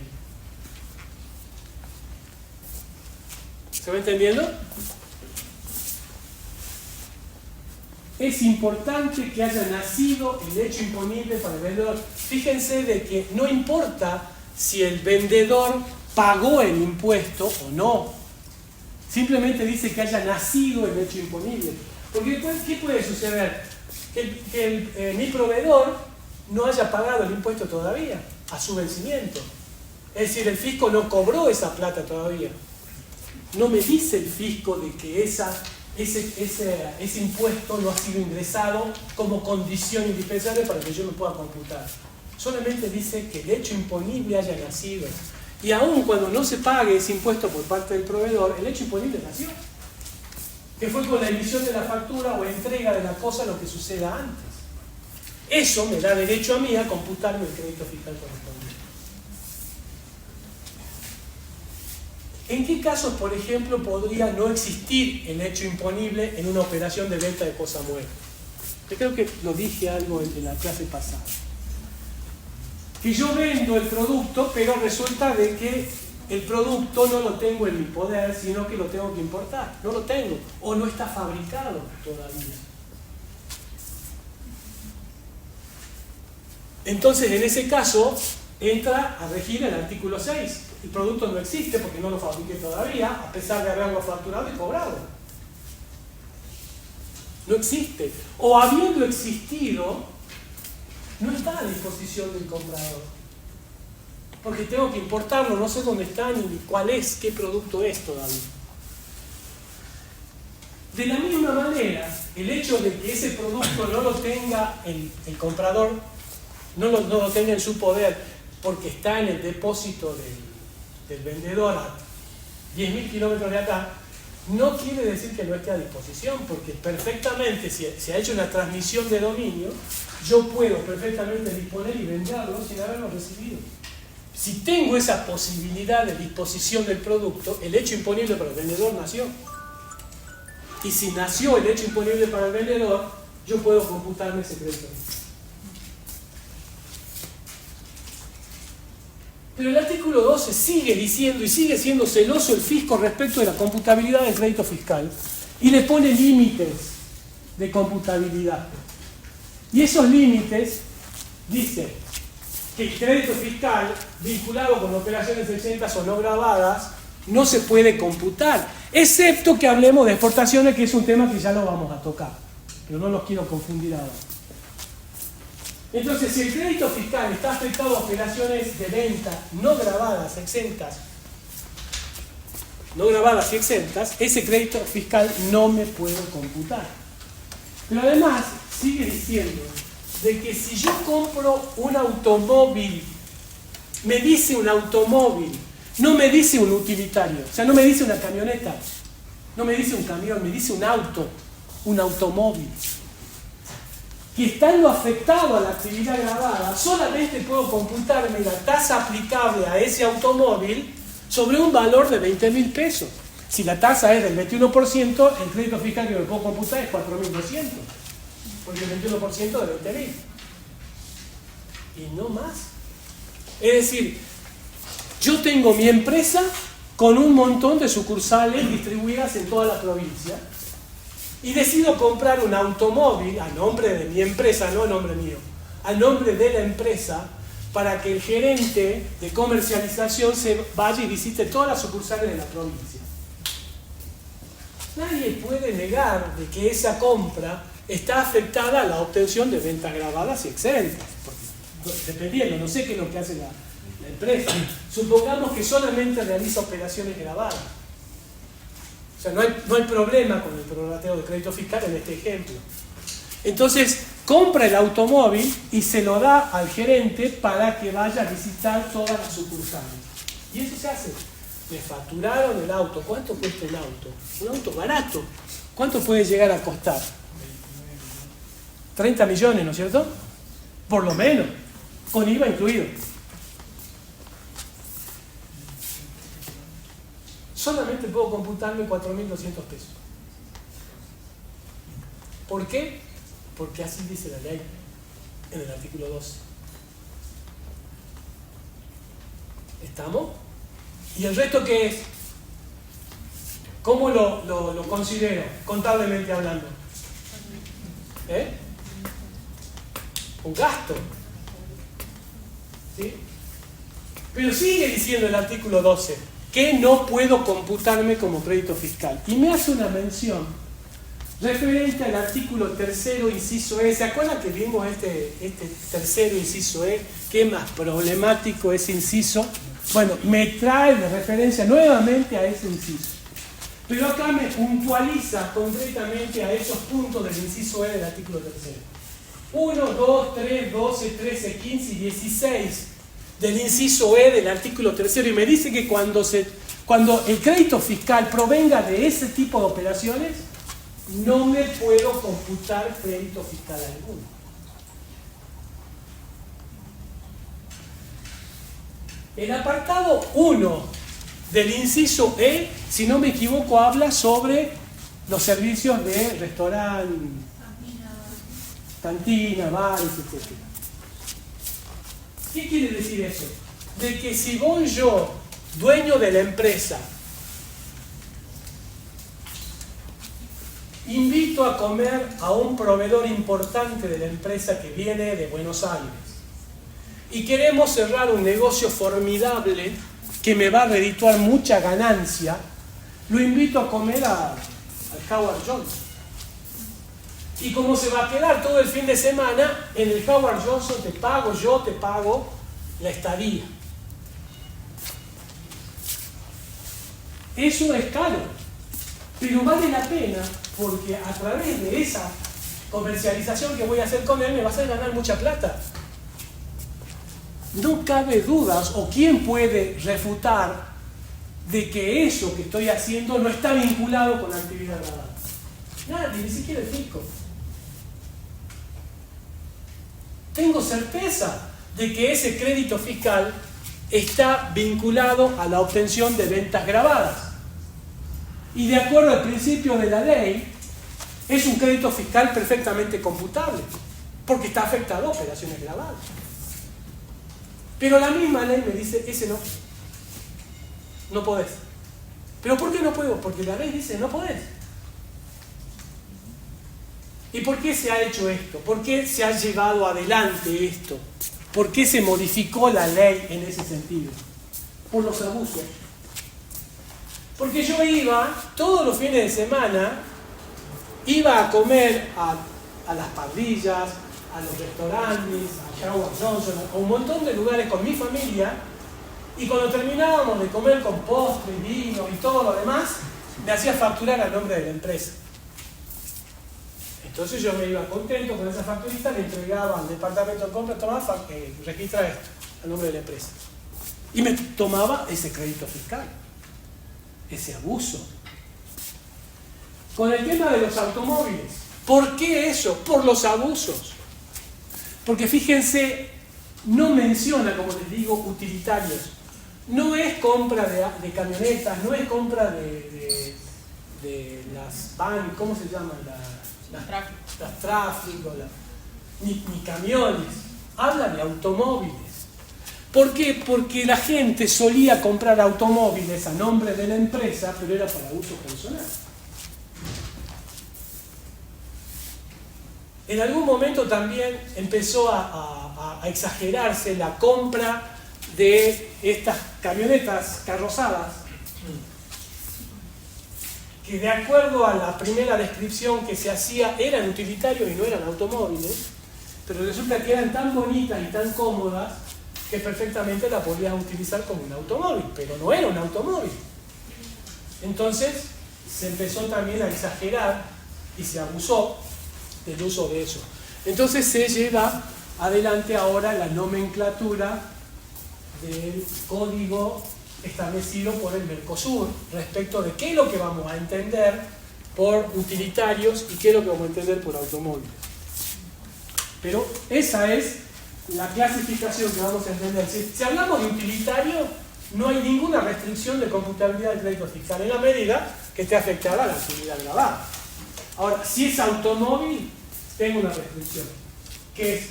¿Se va entendiendo? Es importante que haya nacido el hecho imponible para el vendedor. Fíjense de que no importa si el vendedor pagó el impuesto o no. Simplemente dice que haya nacido el hecho imponible. Porque después, ¿qué puede suceder? Que mi proveedor no haya pagado el impuesto todavía a su vencimiento. Es decir, el fisco no cobró esa plata todavía. No me dice el fisco de que ese impuesto no ha sido ingresado como condición indispensable para que yo me pueda computar. Solamente dice que el hecho imponible haya nacido. Y aun cuando no se pague ese impuesto por parte del proveedor, el hecho imponible nació. Que fue con la emisión de la factura o entrega de la cosa lo que suceda antes. Eso me da derecho a mí a computarme el crédito fiscal correspondiente. ¿En qué casos, por ejemplo, podría no existir el hecho imponible en una operación de venta de cosa mueble? Yo creo que lo dije algo en la clase pasada. Que yo vendo el producto, pero resulta de que el producto no lo tengo en mi poder, sino que lo tengo que importar. No lo tengo, o no está fabricado todavía. Entonces, en ese caso, entra a regir el artículo 6. El producto no existe porque no lo fabriqué todavía, a pesar de haberlo facturado y cobrado. No existe. O habiendo existido, no está a disposición del comprador. Porque tengo que importarlo, no sé dónde está ni cuál es, qué producto es todavía. De la misma manera, el hecho de que ese producto no lo tenga el comprador, no lo tenga en su poder, porque está en el depósito del vendedor a 10.000 kilómetros de acá, no quiere decir que no esté a disposición, porque perfectamente, si se ha hecho una transmisión de dominio, yo puedo perfectamente disponer y venderlo sin haberlo recibido. Si tengo esa posibilidad de disposición del producto, el hecho imponible para el vendedor nació. Y si nació el hecho imponible para el vendedor, yo puedo computarme ese crédito. Pero el artículo 12 sigue diciendo y sigue siendo celoso el fisco respecto de la computabilidad del crédito fiscal y le pone límites de computabilidad. Y esos límites dicen que el crédito fiscal vinculado con operaciones exentas o no gravadas no se puede computar, excepto que hablemos de exportaciones, que es un tema que ya lo vamos a tocar, pero no los quiero confundir ahora. Entonces, si el crédito fiscal está afectado a operaciones de venta no gravadas, exentas, y exentas, ese crédito fiscal no me puedo computar. Pero además, sigue diciendo de que si yo compro un automóvil, me dice un automóvil, no me dice un utilitario, o sea, no me dice una camioneta, no me dice un camión, me dice un auto, un automóvil. Que estando afectado a la actividad gravada, solamente puedo computarme la tasa aplicable a ese automóvil sobre un valor de 20.000 pesos. Si la tasa es del 21%, el crédito fiscal que me puedo computar es 4.200, porque el 21% de 20.000. Y no más. Es decir, yo tengo mi empresa con un montón de sucursales distribuidas en toda la provincia, y decido comprar un automóvil a nombre de mi empresa, no a nombre mío, a nombre de la empresa, para que el gerente de comercialización se vaya y visite todas las sucursales de la provincia. Nadie puede negar de que esa compra está afectada a la obtención de ventas gravadas y exentas, porque, dependiendo, no sé qué es lo que hace la empresa. Supongamos que solamente realiza operaciones gravadas. O sea, no hay problema con el prorrateo de crédito fiscal en este ejemplo. Entonces, compra el automóvil y se lo da al gerente para que vaya a visitar todas las sucursales. Y eso se hace. Le facturaron el auto. ¿Cuánto cuesta un auto? Un auto barato. ¿Cuánto puede llegar a costar? 30 millones, ¿no es cierto? Por lo menos, con IVA incluido. Solamente puedo computarme 4.200 pesos. ¿Por qué? Porque así dice la ley en el artículo 12. ¿Estamos? ¿Y el resto qué es? ¿Cómo lo considero, contablemente hablando? Un gasto. ¿Sí? Pero sigue diciendo el artículo 12 que no puedo computarme como crédito fiscal. Y me hace una mención referente al artículo 3º, inciso E. ¿Se acuerdan que vimos este 3º inciso E? ¿Qué más problemático ese inciso? Bueno, me trae de referencia nuevamente a ese inciso. Pero acá me puntualiza concretamente a esos puntos del inciso E del artículo 3º. 1, 2, 3, 12, 13, 15 y 16 del inciso E del artículo 3º, y me dice que cuando el crédito fiscal provenga de ese tipo de operaciones, no me puedo computar crédito fiscal alguno. El apartado 1 del inciso E, si no me equivoco, habla sobre los servicios de restaurante, cantina, bares, etc. ¿Qué quiere decir eso? De que si voy yo, dueño de la empresa, invito a comer a un proveedor importante de la empresa que viene de Buenos Aires y queremos cerrar un negocio formidable que me va a redituar mucha ganancia, lo invito a comer al Howard Johnson. Y como se va a quedar todo el fin de semana, en el Howard Johnson te pago la estadía. Eso es caro, pero vale la pena porque a través de esa comercialización que voy a hacer con él me va a hacer ganar mucha plata. No cabe dudas, o quién puede refutar de que eso que estoy haciendo no está vinculado con la actividad grabada? Nadie, ni siquiera el fisco. Tengo certeza de que ese crédito fiscal está vinculado a la obtención de ventas grabadas. Y de acuerdo al principio de la ley, es un crédito fiscal perfectamente computable, porque está afectado a operaciones grabadas. Pero la misma ley me dice, ese no podés. ¿Pero por qué no puedo? Porque la ley dice, no podés. ¿Y por qué se ha hecho esto? ¿Por qué se ha llevado adelante esto? ¿Por qué se modificó la ley en ese sentido? Por los abusos. Porque yo iba, todos los fines de semana, iba a comer a las parrillas, a los restaurantes, a Howard Johnson, a un montón de lugares con mi familia, y cuando terminábamos de comer con postre, vino y todo lo demás, me hacía facturar a nombre de la empresa. Entonces yo me iba contento con esa facturita, le entregaba al departamento de compras, tomaba, registra esto, a nombre de la empresa. Y me tomaba ese crédito fiscal, ese abuso. Con el tema de los automóviles, ¿por qué eso? Por los abusos. Porque fíjense, no menciona, como les digo, utilitarios. No es compra de camionetas, no es compra de las van, ¿cómo se llaman? Las tráfico, ni camiones. Habla de automóviles. ¿Por qué? Porque la gente solía comprar automóviles a nombre de la empresa, pero era para uso personal. En algún momento también empezó a exagerarse la compra de estas camionetas carrozadas, que de acuerdo a la primera descripción que se hacía eran utilitarios y no eran automóviles, pero resulta que eran tan bonitas y tan cómodas que perfectamente la podías utilizar como un automóvil, pero no era un automóvil. Entonces se empezó también a exagerar y se abusó del uso de eso. Entonces se lleva adelante ahora la nomenclatura del código establecido por el Mercosur respecto de qué es lo que vamos a entender por utilitarios y qué es lo que vamos a entender por automóviles. Pero esa es la clasificación que vamos a entender. Si hablamos de utilitario, no hay ninguna restricción de computabilidad del crédito fiscal en la medida que esté afectada a la actividad grabada. Ahora, si es automóvil, tengo una restricción, que es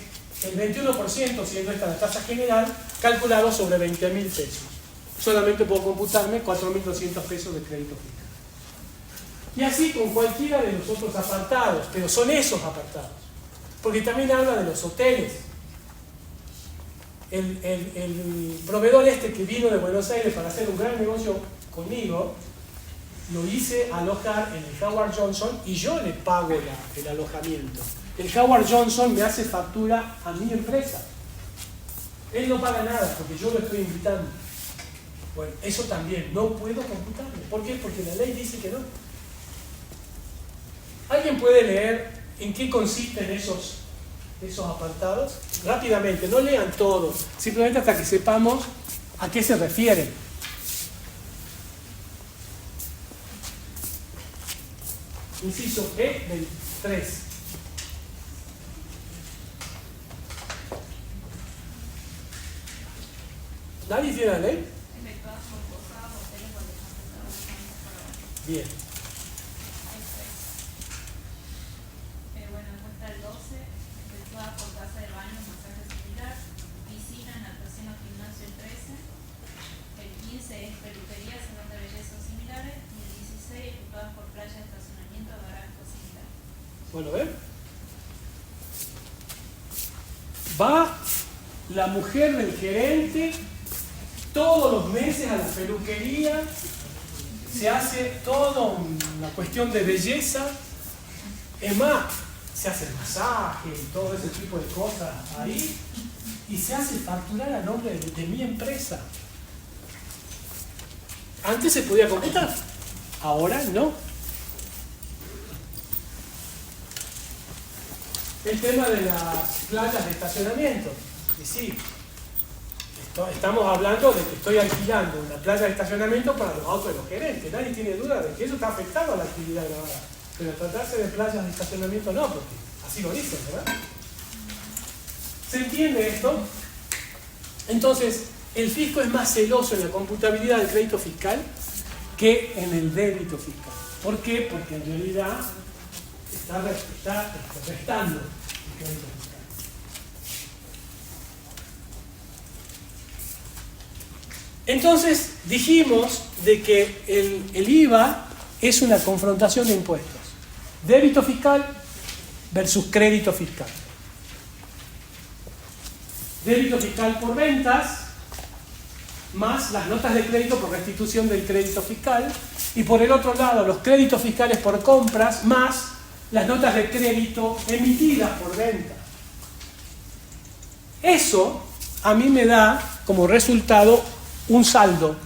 el 21%, siendo esta la tasa general, calculado sobre 20.000 pesos. Solamente puedo computarme 4.200 pesos de crédito fiscal. Y así con cualquiera de los otros apartados, pero son esos apartados. Porque también habla de los hoteles. El proveedor este que vino de Buenos Aires para hacer un gran negocio conmigo, lo hice alojar en el Howard Johnson y yo le pago el alojamiento. El Howard Johnson me hace factura a mi empresa. Él no paga nada porque yo lo estoy invitando. Bueno, eso también no puedo computarme. ¿Por qué? Porque la ley dice que no. ¿Alguien puede leer en qué consisten esos apartados? Rápidamente, no lean todo, simplemente hasta que sepamos a qué se refieren. Inciso E del 3. ¿Nadie tiene la ley? Bien. Bueno, cuenta el 12, efectuadas por casa de baño, masaje similar, piscina, natación o gimnasio el 13, el 15 es peluquería, salón de belleza o similares, y el 16 efectuadas por playa, estacionamiento, garaje o similar. Bueno, ¿ven? Va la mujer del gerente todos los meses a la peluquería, se hace toda una cuestión de belleza, es más, se hace el masaje y todo ese tipo de cosas ahí, y se hace facturar a nombre de mi empresa. Antes se podía computar, ahora no. El tema de las playas de estacionamiento, y sí, Estamos hablando de que estoy alquilando una playa de estacionamiento para los autos de los gerentes. Nadie tiene duda de que eso está afectado a la actividad grabada. Pero tratarse de playas de estacionamiento no, porque así lo dicen, ¿verdad? ¿Se entiende esto? Entonces, el fisco es más celoso en la computabilidad del crédito fiscal que en el débito fiscal. ¿Por qué? Porque en realidad está restando el crédito fiscal. Entonces dijimos de que el IVA es una confrontación de impuestos. Débito fiscal versus crédito fiscal. Débito fiscal por ventas más las notas de crédito por restitución del crédito fiscal, y por el otro lado los créditos fiscales por compras más las notas de crédito emitidas por venta. Eso a mí me da como resultado un saldo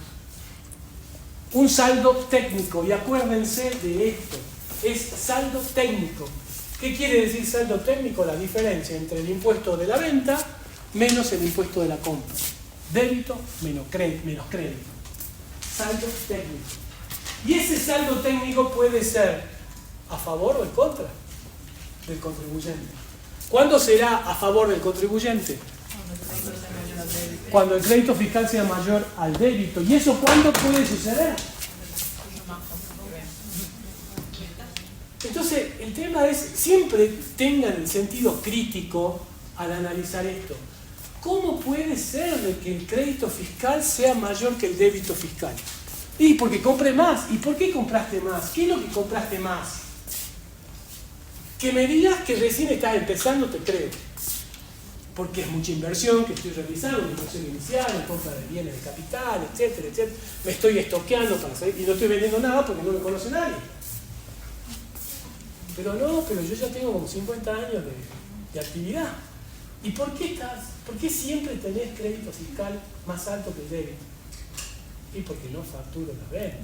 técnico, y acuérdense de esto, es saldo técnico. ¿Qué quiere decir saldo técnico? La diferencia entre el impuesto de la venta menos el impuesto de la compra. Débito menos crédito. Saldo técnico. Y ese saldo técnico puede ser a favor o en contra del contribuyente. ¿Cuándo será a favor del contribuyente? Cuando el crédito fiscal sea mayor al débito. ¿Y eso cuándo puede suceder? Entonces, el tema es, siempre tengan el sentido crítico al analizar esto. ¿Cómo puede ser de que el crédito fiscal sea mayor que el débito fiscal? Y porque compré más. ¿Y por qué compraste más? ¿Qué es lo que compraste más? Que me digas que recién estás empezando, te creo. Porque es mucha inversión que estoy realizando, una inversión inicial, en compra de bienes de capital, etcétera, etcétera. Me estoy estoqueando para salir y no estoy vendiendo nada porque no me conoce nadie. Pero yo ya tengo como 50 años de actividad. ¿Y por qué siempre tenés crédito fiscal más alto que el débito? Y porque no facturo la venta.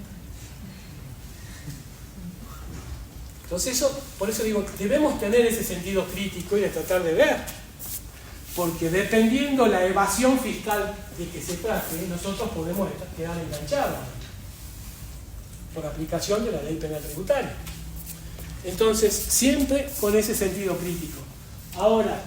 Entonces por eso digo, debemos tener ese sentido crítico y de tratar de ver. Porque dependiendo la evasión fiscal de que se trate, nosotros podemos quedar enganchados por aplicación de la ley penal tributaria. Entonces, siempre con ese sentido crítico. Ahora,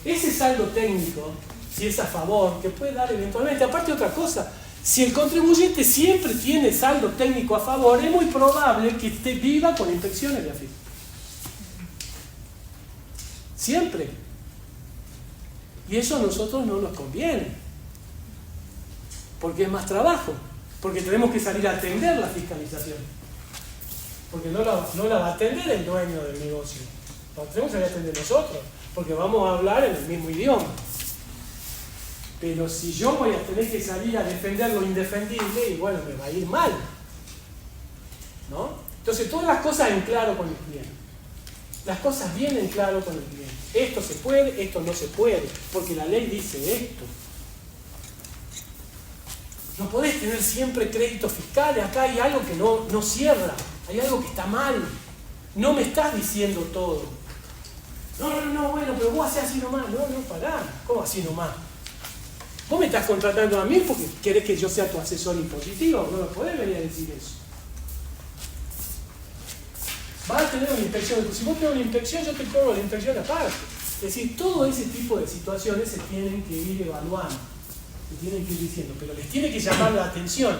ese saldo técnico, si es a favor, que puede dar eventualmente, aparte otra cosa, si el contribuyente siempre tiene saldo técnico a favor, es muy probable que esté viva con inspecciones de AFIP. Siempre. Y eso a nosotros no nos conviene, porque es más trabajo, porque tenemos que salir a atender la fiscalización, porque no la va a atender el dueño del negocio, la tenemos que salir a atender nosotros, porque vamos a hablar en el mismo idioma. Pero si yo voy a tener que salir a defender lo indefendible, y bueno, me va a ir mal, ¿no? Entonces todas las cosas en claro con el cliente, las cosas bien en claro con el cliente. Esto se puede, esto no se puede, porque la ley dice esto. No podés tener siempre créditos fiscales, acá hay algo que no cierra, hay algo que está mal, no me estás diciendo todo. No, bueno, pero vos hacés así nomás. No, pará, ¿cómo así nomás? Vos me estás contratando a mí porque querés que yo sea tu asesor impositivo, no me podés venir a decir eso. Vas a tener una inspección, si vos tenés una inspección, yo te cobro la inspección aparte. Es decir, todo ese tipo de situaciones se tienen que ir evaluando, se tienen que ir diciendo, pero les tiene que llamar la atención.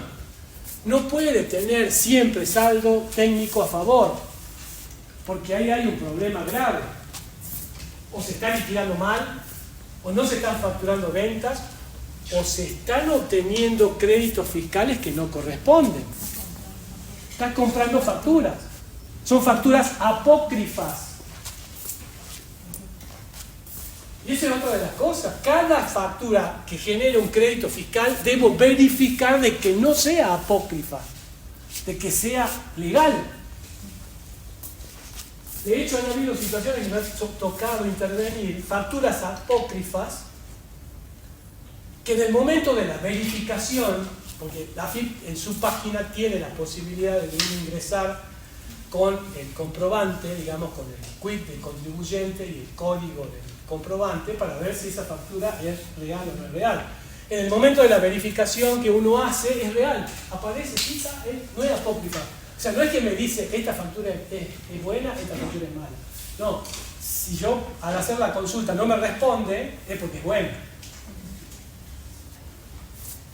No puede tener siempre saldo técnico a favor, porque ahí hay un problema grave. O se está liquidando mal, o no se están facturando ventas, o se están obteniendo créditos fiscales que no corresponden. Estás comprando facturas. Son facturas apócrifas. Y esa es otra de las cosas. Cada factura que genere un crédito fiscal, debo verificar de que no sea apócrifa, de que sea legal. De hecho, han habido situaciones que me han tocado intervenir, facturas apócrifas, que en el momento de la verificación, porque la AFIP en su página tiene la posibilidad de ingresar con el comprobante, digamos, con el quit del contribuyente y el código del comprobante para ver si esa factura es real o no es real. En el momento de la verificación que uno hace, es real. Aparece, quizá, no es apócrifa. O sea, no es que me dice, esta factura es buena, esta factura es mala. No, si yo al hacer la consulta no me responde, es porque es buena.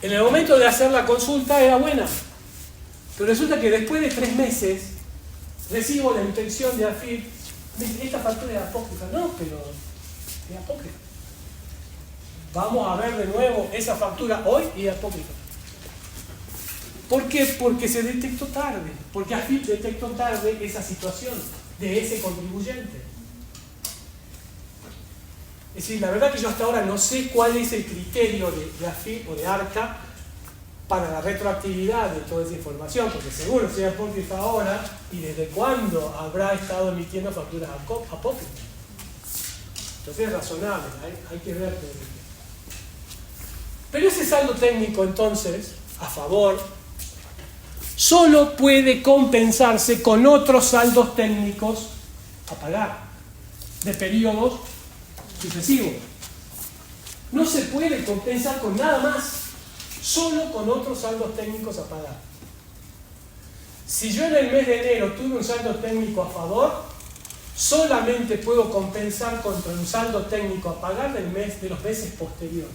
En el momento de hacer la consulta era buena. Pero resulta que después de 3 meses recibo la inspección de AFIP. Me dice, esta factura es apócrifa. No, pero es apócrifa. Vamos a ver de nuevo esa factura hoy y es apócrifa. ¿Por qué? Porque se detectó tarde. Porque AFIP detectó tarde esa situación de ese contribuyente. Es decir, la verdad que yo hasta ahora no sé cuál es el criterio de AFIP o de ARCA para la retroactividad de toda esa información, porque seguro sea apócrifa ahora y desde cuándo habrá estado emitiendo facturas apócrifas. Entonces es razonable, hay que ver. Pero ese saldo técnico entonces, a favor, solo puede compensarse con otros saldos técnicos a pagar de periodos sucesivos. No se puede compensar con nada más, solo con otros saldos técnicos a pagar. Si yo en el mes de enero tuve un saldo técnico a favor, solamente puedo compensar contra un saldo técnico a pagar de los meses posteriores.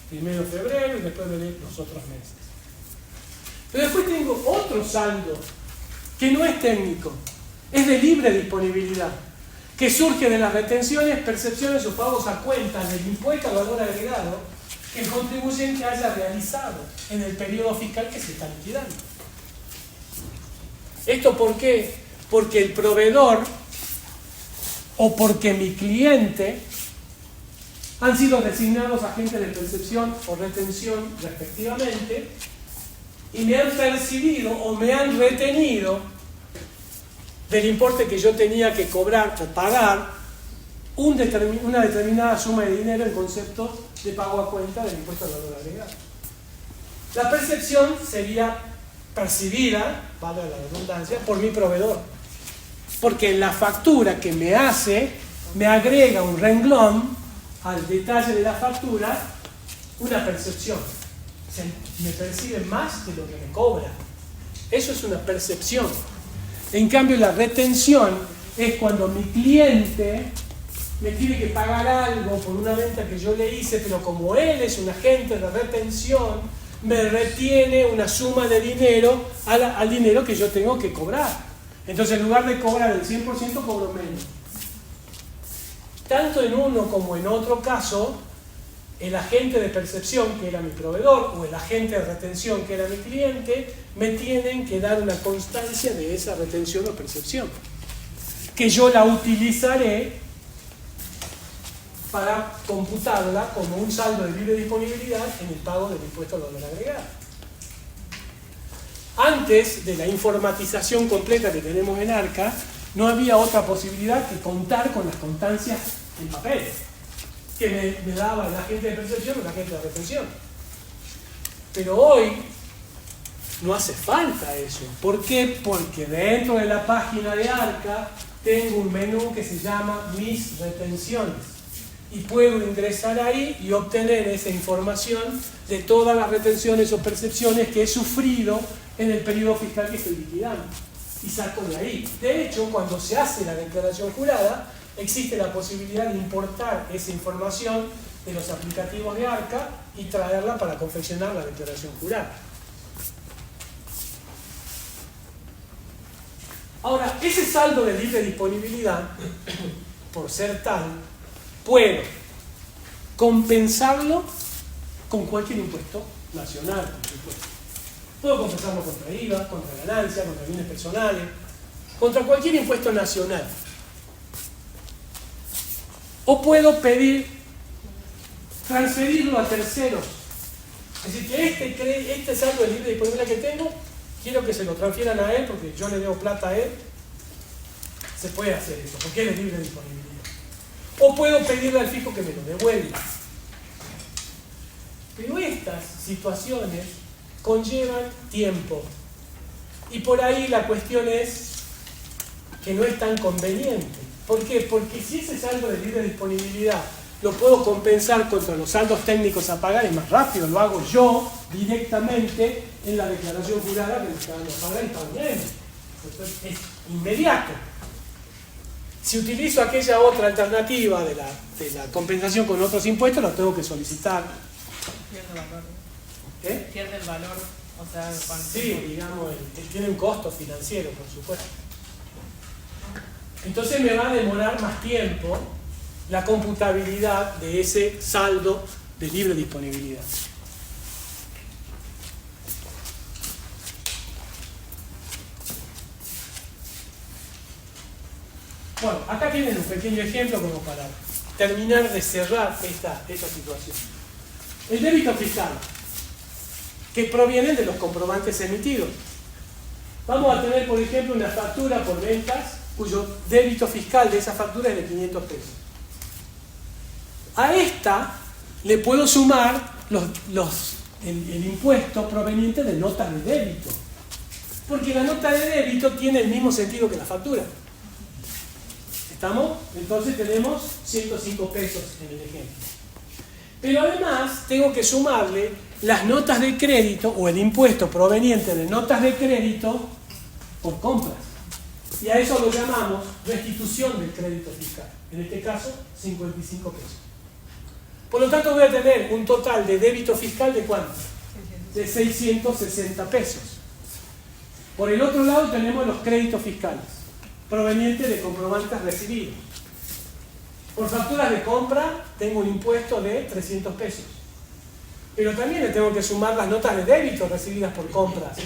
Primero febrero y después de los otros meses. Pero después tengo otro saldo que no es técnico, es de libre disponibilidad, que surge de las retenciones, percepciones o pagos a cuenta del impuesto al valor agregado que el contribuyente haya realizado en el periodo fiscal que se está liquidando. ¿Esto por qué? Porque el proveedor o porque mi cliente han sido designados agentes de percepción o retención respectivamente y me han percibido o me han retenido del importe que yo tenía que cobrar o pagar una determinada suma de dinero en concepto de pago a cuenta del impuesto al valor agregado. La percepción sería percibida, vale la redundancia, por mi proveedor. Porque en la factura que me hace, me agrega un renglón al detalle de la factura, una percepción. O sea, me percibe más de lo que me cobra. Eso es una percepción. En cambio, la retención es cuando mi cliente me tiene que pagar algo por una venta que yo le hice, pero como él es un agente de retención, me retiene una suma de dinero al dinero que yo tengo que cobrar. Entonces, en lugar de cobrar el 100%, cobro menos. Tanto en uno como en otro caso, el agente de percepción, que era mi proveedor, o el agente de retención, que era mi cliente, me tienen que dar una constancia de esa retención o percepción, que yo la utilizaré para computarla como un saldo de libre disponibilidad en el pago del impuesto al valor agregado. Antes de la informatización completa que tenemos en ARCA, no había otra posibilidad que contar con las constancias en papel que me daba el agente de percepción o el agente de retención. Pero hoy no hace falta eso. ¿Por qué? Porque dentro de la página de ARCA tengo un menú que se llama Mis retenciones. Y puedo ingresar ahí y obtener esa información de todas las retenciones o percepciones que he sufrido en el periodo fiscal que estoy liquidando. Y saco de ahí. De hecho, cuando se hace la declaración jurada, existe la posibilidad de importar esa información de los aplicativos de ARCA y traerla para confeccionar la declaración jurada. Ahora, ese saldo de libre disponibilidad, por ser tal, puedo compensarlo con cualquier impuesto nacional. Puedo compensarlo contra IVA, contra ganancia, contra bienes personales, contra cualquier impuesto nacional. O puedo pedir transferirlo a terceros. Es decir, que este saldo de libre disponibilidad que tengo, quiero que se lo transfieran a él porque yo le debo plata a él. Se puede hacer eso, porque él es libre disponibilidad. O puedo pedirle al fisco que me lo devuelva. Pero estas situaciones conllevan tiempo. Y por ahí la cuestión es que no es tan conveniente. ¿Por qué? Porque si ese saldo de libre disponibilidad lo puedo compensar contra los saldos técnicos a pagar, es más rápido, lo hago yo directamente en la declaración jurada que me está dando a pagar y pago menos. Entonces, es inmediato. Si utilizo aquella otra alternativa de la compensación con otros impuestos, lo tengo que solicitar. Pierde valor. ¿Qué? Pierde el valor, o sea, cuando... Sí, digamos, tiene un costo financiero, por supuesto. Entonces me va a demorar más tiempo la computabilidad de ese saldo de libre disponibilidad. Bueno, acá tienen un pequeño ejemplo como para terminar de cerrar esta situación. El débito fiscal, que provienen de los comprobantes emitidos. Vamos a tener, por ejemplo, una factura por ventas cuyo débito fiscal de esa factura es de 500 pesos. A esta le puedo sumar el impuesto proveniente de notas de débito, porque la nota de débito tiene el mismo sentido que la factura. ¿Estamos? Entonces tenemos 105 pesos en el ejemplo. Pero además tengo que sumarle las notas de crédito o el impuesto proveniente de notas de crédito por compras. Y a eso lo llamamos restitución del crédito fiscal. En este caso, 55 pesos. Por lo tanto, voy a tener un total de débito fiscal de ¿cuánto? De 660 pesos. Por el otro lado tenemos los créditos fiscales, provenientes de comprobantes recibidos. Por facturas de compra tengo un impuesto de 300 pesos. Pero también le tengo que sumar las notas de débito recibidas por compras.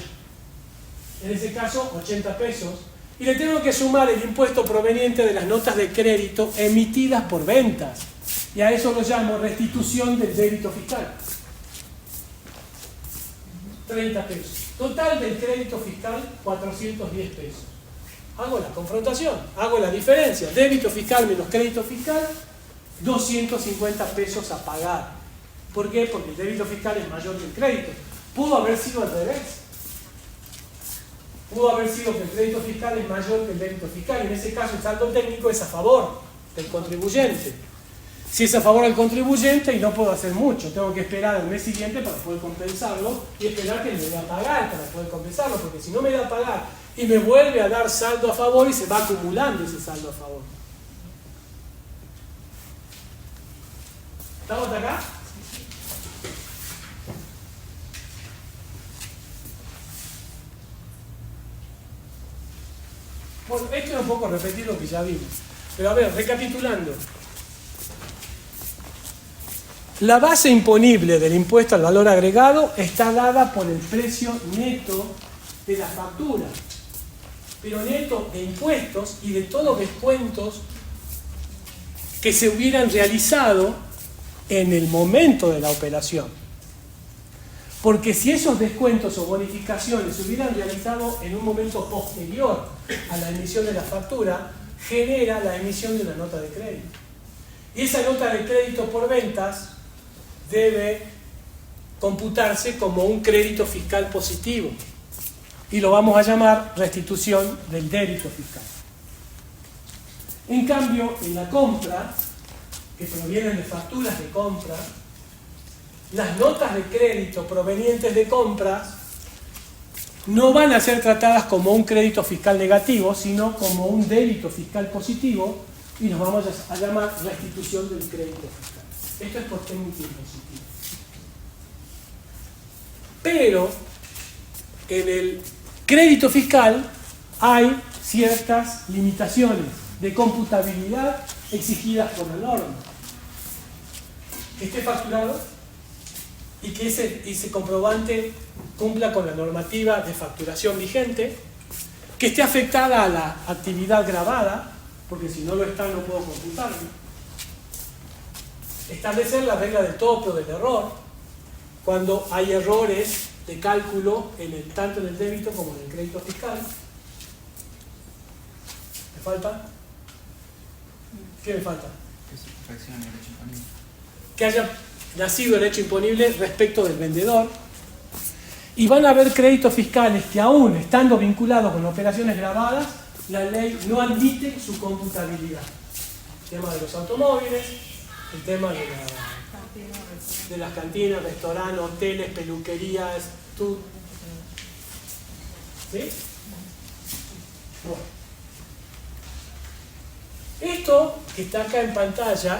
En ese caso, 80 pesos. Y le tengo que sumar el impuesto proveniente de las notas de crédito emitidas por ventas. Y a eso lo llamo restitución del débito fiscal. 30 pesos. Total del crédito fiscal, 410 pesos. Hago la confrontación, hago la diferencia. Débito fiscal menos crédito fiscal, 250 pesos a pagar. ¿Por qué? Porque el débito fiscal es mayor que el crédito. Pudo haber sido al revés. Pudo haber sido que el crédito fiscal es mayor que el débito fiscal. Y en ese caso el saldo técnico es a favor del contribuyente. Si es a favor del contribuyente, y no puedo hacer mucho, tengo que esperar al mes siguiente para poder compensarlo y esperar que me dé a pagar para poder compensarlo, porque si no me da a pagar y me vuelve a dar saldo a favor y se va acumulando ese saldo a favor. ¿Estamos hasta acá? Bueno, esto es un poco repetir lo que ya vimos. Pero a ver, recapitulando. La base imponible del impuesto al valor agregado está dada por el precio neto de la factura, pero neto de impuestos y de todos los descuentos que se hubieran realizado en el momento de la operación. Porque si esos descuentos o bonificaciones se hubieran realizado en un momento posterior a la emisión de la factura, genera la emisión de una nota de crédito. Y esa nota de crédito por ventas debe computarse como un crédito fiscal positivo y lo vamos a llamar restitución del débito fiscal. En cambio, en la compra, que provienen de facturas de compra, las notas de crédito provenientes de compras no van a ser tratadas como un crédito fiscal negativo, sino como un débito fiscal positivo y nos vamos a llamar restitución del crédito fiscal. Esto es por técnica impositiva. Pero en el crédito fiscal hay ciertas limitaciones de computabilidad exigidas por la norma. Que esté facturado y que ese comprobante cumpla con la normativa de facturación vigente, que esté afectada a la actividad grabada, porque si no lo está no puedo computarlo. Establecer la regla del tope o del error cuando hay errores de cálculo tanto en el débito como en el crédito fiscal. ¿Me falta? ¿Qué me falta? Que haya nacido el hecho imponible respecto del vendedor. Y van a haber créditos fiscales que aún estando vinculados con operaciones grabadas, la ley no admite su computabilidad. El tema de los automóviles, el tema de las cantinas, restaurantes, hoteles, peluquerías, ¿sí? Bueno. Esto que está acá en pantalla,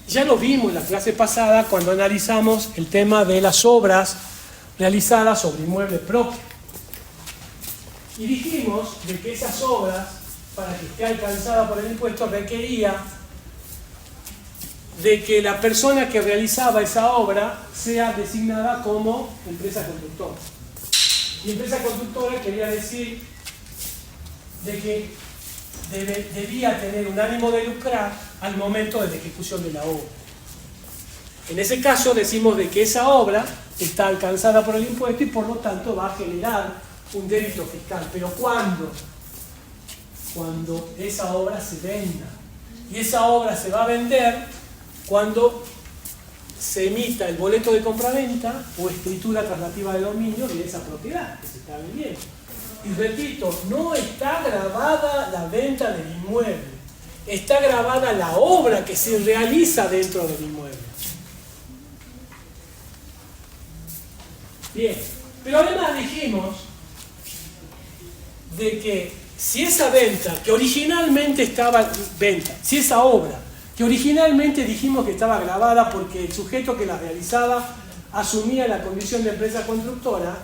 ya lo vimos en la clase pasada cuando analizamos el tema de las obras realizadas sobre inmueble propio. Y dijimos de que esas obras, para que esté alcanzada por el impuesto, requería de que la persona que realizaba esa obra sea designada como empresa constructora. Y empresa constructora quería decir de que debía tener un ánimo de lucrar al momento de la ejecución de la obra. En ese caso decimos de que esa obra está alcanzada por el impuesto y por lo tanto va a generar un débito fiscal. ¿Pero cuándo? Cuando esa obra se venda. Y esa obra se va a vender cuando se emita el boleto de compraventa o escritura traslativa de dominio de esa propiedad que se está vendiendo. Y repito, no está grabada la venta del inmueble, está grabada la obra que se realiza dentro del inmueble. Bien, pero además dijimos de que si esa venta que originalmente estaba si esa obra que originalmente dijimos que estaba grabada porque el sujeto que la realizaba asumía la condición de empresa constructora,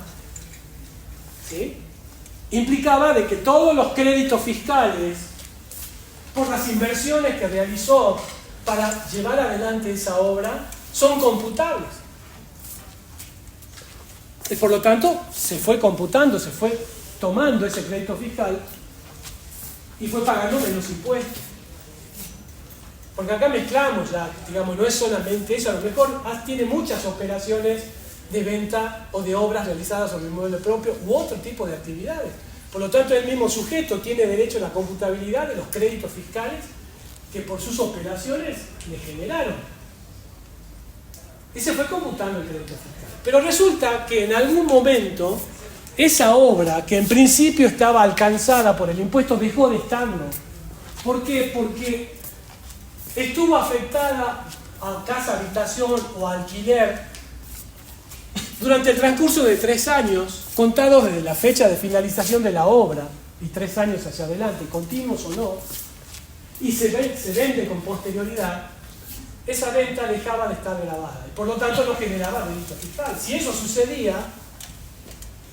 ¿sí?, implicaba de que todos los créditos fiscales por las inversiones que realizó para llevar adelante esa obra son computables. Y por lo tanto se fue computando, se fue tomando ese crédito fiscal y fue pagando menos impuestos. Porque acá mezclamos ya, digamos, no es solamente eso, a lo mejor tiene muchas operaciones de venta o de obras realizadas sobre inmueble propio u otro tipo de actividades. Por lo tanto, el mismo sujeto tiene derecho a la computabilidad de los créditos fiscales que por sus operaciones le generaron. Y se fue computando el crédito fiscal. Pero resulta que en algún momento esa obra, que en principio estaba alcanzada por el impuesto, dejó de estarlo. ¿Por qué? Porque estuvo afectada a casa, habitación o alquiler durante el transcurso de 3 años, contados desde la fecha de finalización de la obra, y 3 años hacia adelante, continuos o no, y se vende con posterioridad, esa venta dejaba de estar grabada, y por lo tanto no generaba débito fiscal. Si eso sucedía,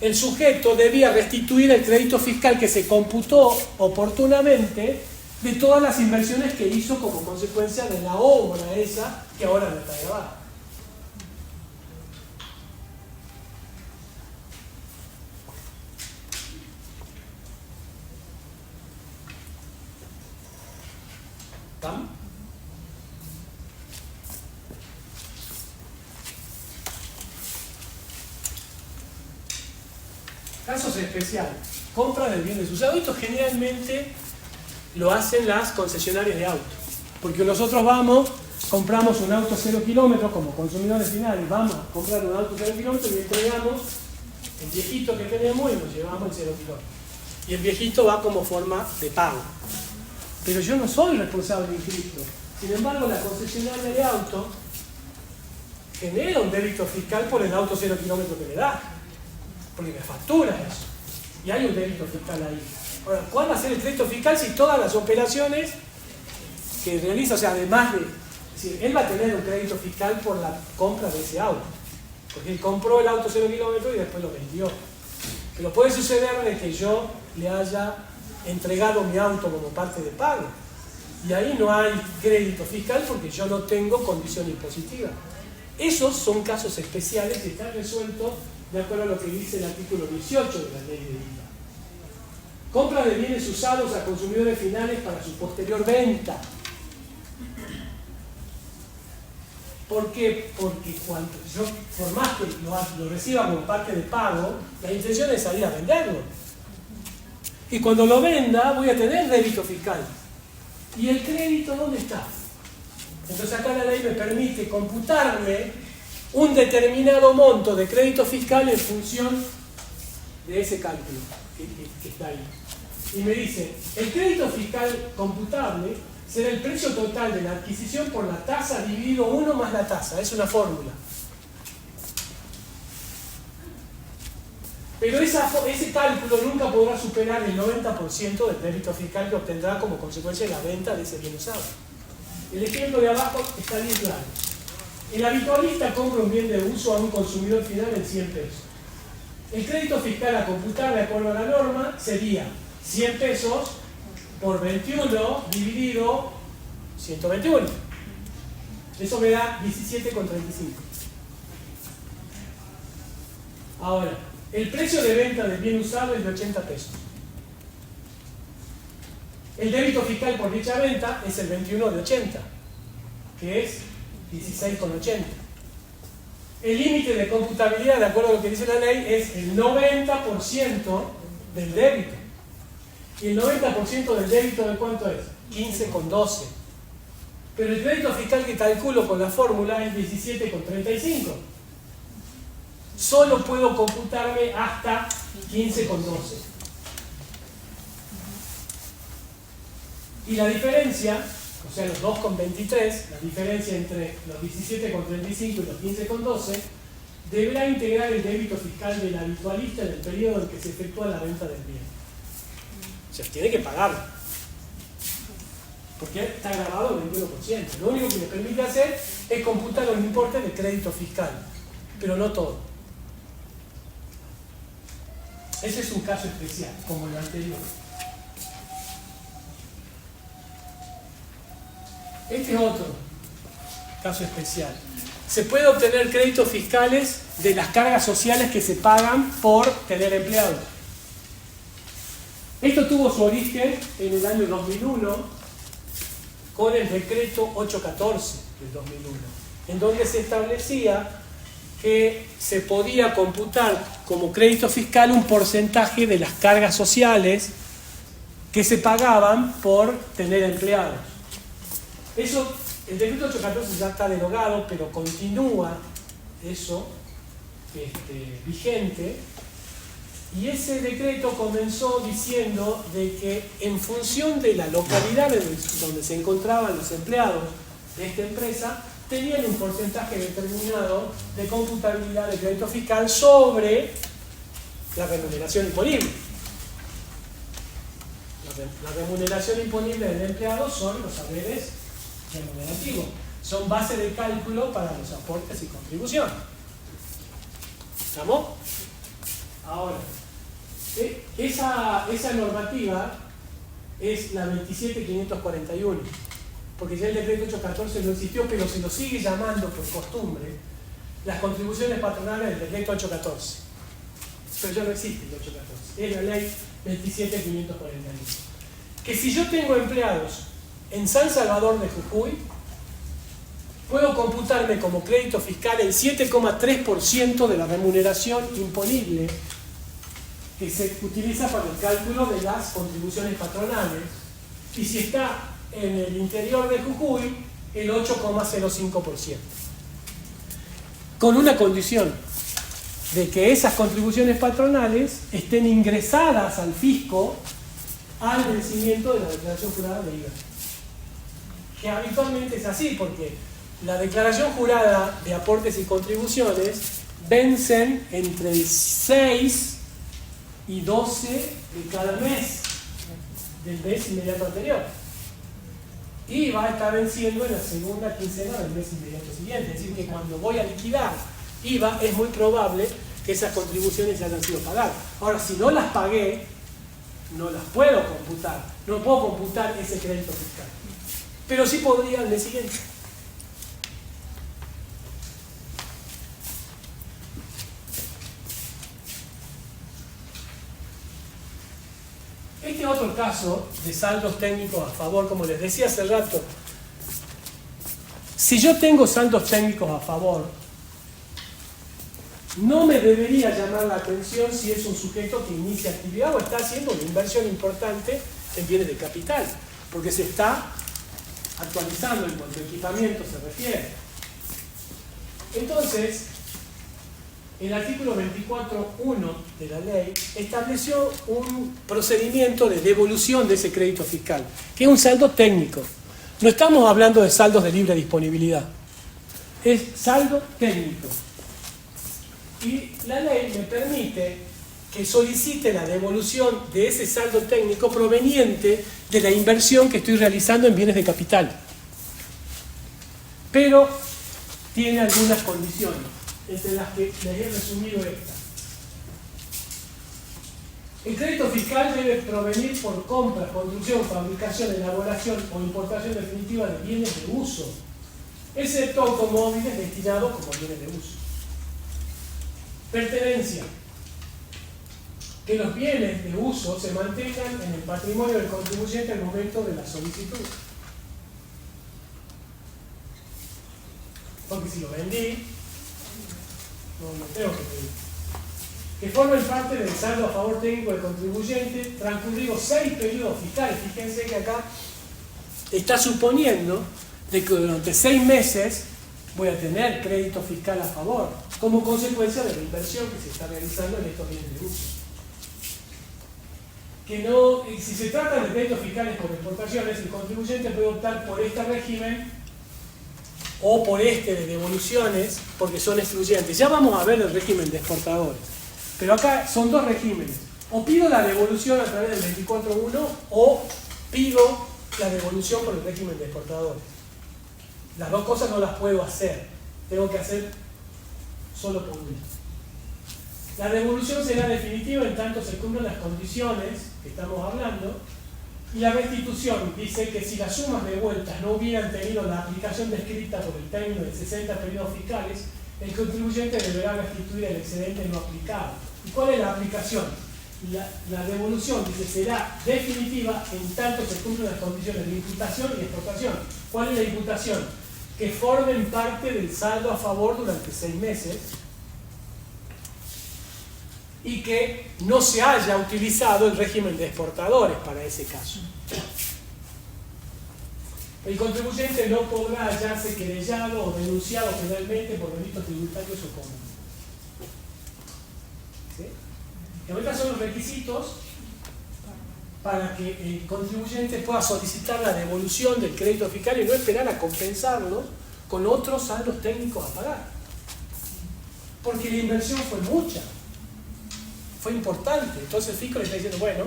el sujeto debía restituir el crédito fiscal que se computó oportunamente de todas las inversiones que hizo como consecuencia de la obra esa que ahora no está grabada. ¿Estamos? Casos especiales. Compra de bienes usados. Esto generalmente lo hacen las concesionarias de autos. Porque nosotros compramos un auto 0 kilómetros como consumidores finales, vamos a comprar un auto 0 kilómetros y entregamos el viejito que tenemos y nos llevamos el 0 kilómetros. Y el viejito va como forma de pago. Pero yo no soy responsable inscripto. Sin embargo, la concesionaria de auto genera un débito fiscal por el auto 0 kilómetros que le da. Porque me factura eso. Y hay un débito fiscal ahí. Ahora, ¿cuál va a ser el crédito fiscal si todas las operaciones que realiza, o sea, además de... Es decir, él va a tener un crédito fiscal por la compra de ese auto. Porque él compró el auto 0 kilómetros y después lo vendió. Pero puede suceder de que yo le haya entregado mi auto como parte de pago. Y ahí no hay crédito fiscal porque yo no tengo condición impositiva. Esos son casos especiales que están resueltos de acuerdo a lo que dice el artículo 18 de la ley de IVA. Compra de bienes usados a consumidores finales para su posterior venta. ¿Por qué? Porque cuando yo, por más que lo reciba como parte de pago, la intención es salir a venderlo. Y cuando lo venda voy a tener débito fiscal. ¿Y el crédito dónde está? Entonces acá la ley me permite computarme un determinado monto de crédito fiscal en función de ese cálculo que está ahí. Y me dice, el crédito fiscal computable será el precio total de la adquisición por la tasa dividido 1 más la tasa. Es una fórmula. Pero ese cálculo nunca podrá superar el 90% del débito fiscal que obtendrá como consecuencia de la venta de ese bien usado. El ejemplo de abajo está bien claro. El habitualista compra un bien de uso a un consumidor final en 100 pesos. El crédito fiscal a computar de acuerdo a la norma sería 100 pesos por 21 dividido 121. Eso me da 17,35. Ahora, el precio de venta del bien usado es de 80 pesos. El débito fiscal por dicha venta es el 21 de 80, que es 16,80. El límite de computabilidad, de acuerdo a lo que dice la ley, es el 90% del débito. ¿Y el 90% del débito de cuánto es? 15,12. Pero el crédito fiscal que calculo con la fórmula es 17,35. Solo puedo computarme hasta 15,12. Y la diferencia, o sea, los 2,23, la diferencia entre los 17,35 y los 15,12, deberá integrar el débito fiscal del habitualista en el periodo en que se efectúa la venta del bien. O sea, tiene que pagarlo. Porque está grabado el 21%. Lo único que le permite hacer es computar los importes de crédito fiscal, pero no todo. Ese es un caso especial, como el anterior. Este es otro caso especial. Se puede obtener créditos fiscales de las cargas sociales que se pagan por tener empleados. Esto tuvo su origen en el año 2001 con el decreto 814 del 2001, en donde se establecía que se podía computar como crédito fiscal un porcentaje de las cargas sociales que se pagaban por tener empleados. Eso, el decreto 814 ya está derogado, pero continúa eso vigente, y ese decreto comenzó diciendo de que en función de la localidad donde se encontraban los empleados de esta empresa, tenían un porcentaje determinado de computabilidad de crédito fiscal sobre la remuneración imponible. La remuneración imponible del empleado son los saberes remunerativos. Son base de cálculo para los aportes y contribuciones. ¿Estamos? Ahora, esa normativa es la 27.541. Porque ya el decreto 814 no existió, pero se lo sigue llamando por costumbre las contribuciones patronales del decreto 814. Pero ya no existe el 814, es la ley 27.541. Que si yo tengo empleados en San Salvador de Jujuy, puedo computarme como crédito fiscal el 7,3% de la remuneración imponible que se utiliza para el cálculo de las contribuciones patronales, y si está en el interior de Jujuy, el 8,05%. Con una condición, de que esas contribuciones patronales estén ingresadas al fisco al vencimiento de la declaración jurada de IVA. Que habitualmente es así, porque la declaración jurada de aportes y contribuciones vencen entre el 6 y 12 de cada mes del mes inmediato anterior. Y va a estar venciendo en la segunda quincena del mes inmediato siguiente. Es decir, que cuando voy a liquidar IVA es muy probable que esas contribuciones ya hayan sido pagadas. Ahora, si no las pagué, no las puedo computar. No puedo computar ese crédito fiscal. Pero sí podría el mes siguiente. Este otro caso de saldos técnicos a favor, como les decía hace rato, si yo tengo saldos técnicos a favor, no me debería llamar la atención si es un sujeto que inicia actividad o está haciendo una inversión importante en bienes de capital, porque se está actualizando en cuanto a equipamiento se refiere. Entonces, el artículo 24.1 de la ley estableció un procedimiento de devolución de ese crédito fiscal, que es un saldo técnico. No estamos hablando de saldos de libre disponibilidad. Es saldo técnico. Y la ley me permite que solicite la devolución de ese saldo técnico proveniente de la inversión que estoy realizando en bienes de capital. Pero tiene algunas condiciones, entre las que les he resumido esta. El crédito fiscal debe provenir por compra, construcción, fabricación, elaboración o importación definitiva de bienes de uso, excepto automóviles destinados como bienes de uso. Pertenencia. Que los bienes de uso se mantengan en el patrimonio del contribuyente al momento de la solicitud. Porque si lo vendí, no tengo que pedir. Que formen parte del saldo a favor técnico del contribuyente transcurridos 6 periodos fiscales. Fíjense que acá está suponiendo de que durante 6 meses voy a tener crédito fiscal a favor, como consecuencia de la inversión que se está realizando en estos bienes de uso. Que no, si se trata de créditos fiscales por exportaciones, el contribuyente puede optar por este régimen o por este de devoluciones, porque son excluyentes. Ya vamos a ver el régimen de exportadores. Pero acá son dos regímenes. O pido la devolución a través del 24.1 o pido la devolución por el régimen de exportadores. Las dos cosas no las puedo hacer. Tengo que hacer solo por una. La devolución será definitiva en tanto se cumplan las condiciones que estamos hablando. Y la restitución dice que si las sumas devueltas no hubieran tenido la aplicación descrita por el término de 60 periodos fiscales, el contribuyente deberá restituir el excedente no aplicado. ¿Y cuál es la aplicación? La devolución, dice, será definitiva en tanto se cumplan las condiciones de imputación y exportación. ¿Cuál es la imputación? Que formen parte del saldo a favor durante 6 meses y que no se haya utilizado el régimen de exportadores para ese caso. El contribuyente no podrá hallarse querellado o denunciado penalmente por delitos tributarios o comunes. ¿Sí? Y ahorita son los requisitos para que el contribuyente pueda solicitar la devolución del crédito fiscal y no esperar a compensarlo con otros saldos técnicos a pagar. Porque la inversión fue mucha, fue importante. Entonces el fisco le está diciendo, bueno,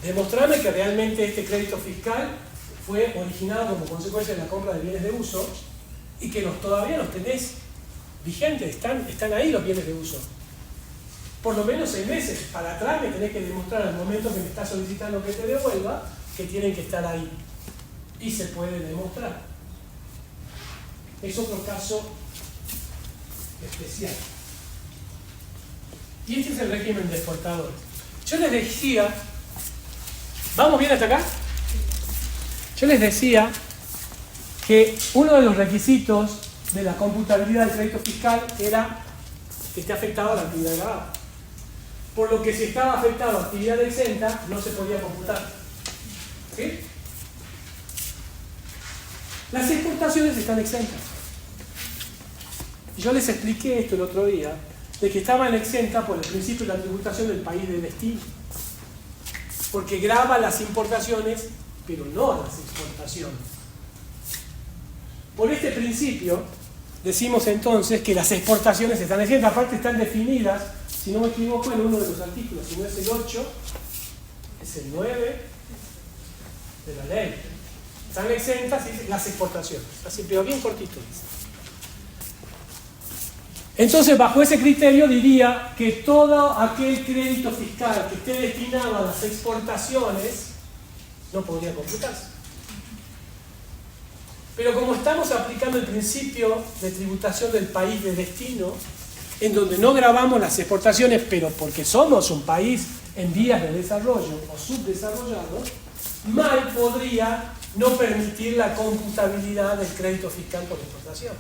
demostrame que realmente este crédito fiscal fue originado como consecuencia de la compra de bienes de uso y que todavía los tenés vigentes, están ahí los bienes de uso. Por lo menos 6 meses para atrás me tenés que demostrar al momento que me estás solicitando que te devuelva que tienen que estar ahí. Y se puede demostrar. Es otro caso especial. Y este es el régimen de exportadores. Yo les decía, ¿vamos bien hasta acá? Yo les decía que uno de los requisitos de la computabilidad del crédito fiscal era que esté afectado a la actividad grabada. Por lo que si estaba afectado a actividad exenta, no se podía computar. ¿Sí? Las exportaciones están exentas. Y yo les expliqué esto el otro día, de que estaban exentas por el principio de la tributación del país de destino. Porque grava las importaciones, pero no las exportaciones. Por este principio, decimos entonces que las exportaciones están exentas, aparte están definidas, si no me equivoco, en uno de los artículos, si no es el 8, es el 9 de la ley. Están exentas las exportaciones, así, pero bien cortito dice. Entonces, bajo ese criterio diría que todo aquel crédito fiscal que esté destinado a las exportaciones no podría computarse. Pero como estamos aplicando el principio de tributación del país de destino, en donde no gravamos las exportaciones, pero porque somos un país en vías de desarrollo o subdesarrollado, mal podría no permitir la computabilidad del crédito fiscal por exportación.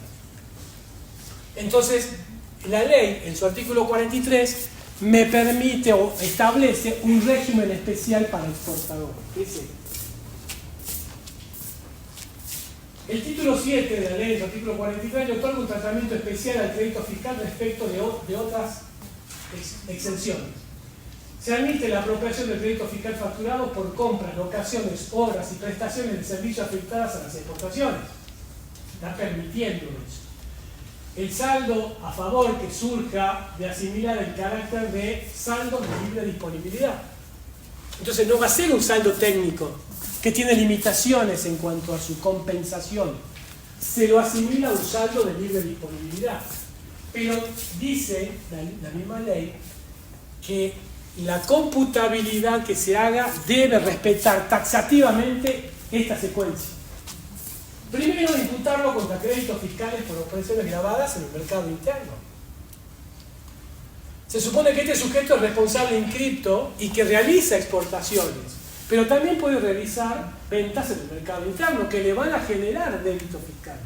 Entonces, la ley, en su artículo 43, me permite o establece un régimen especial para exportadores. ¿Qué es este? El título 7 de la ley, en su artículo 43, le otorga un tratamiento especial al crédito fiscal respecto de otras exenciones. Se admite la apropiación del crédito fiscal facturado por compras, locaciones, obras y prestaciones de servicios afectadas a las exportaciones. Está permitiendo eso. El saldo a favor que surja de asimilar el carácter de saldo de libre disponibilidad. Entonces no va a ser un saldo técnico que tiene limitaciones en cuanto a su compensación. Se lo asimila a un saldo de libre disponibilidad. Pero dice la misma ley que la computabilidad que se haga debe respetar taxativamente esta secuencia. Primero, imputarlo contra créditos fiscales por operaciones grabadas en el mercado interno. Se supone que este sujeto es responsable inscripto y que realiza exportaciones, pero también puede realizar ventas en el mercado interno que le van a generar débito fiscal.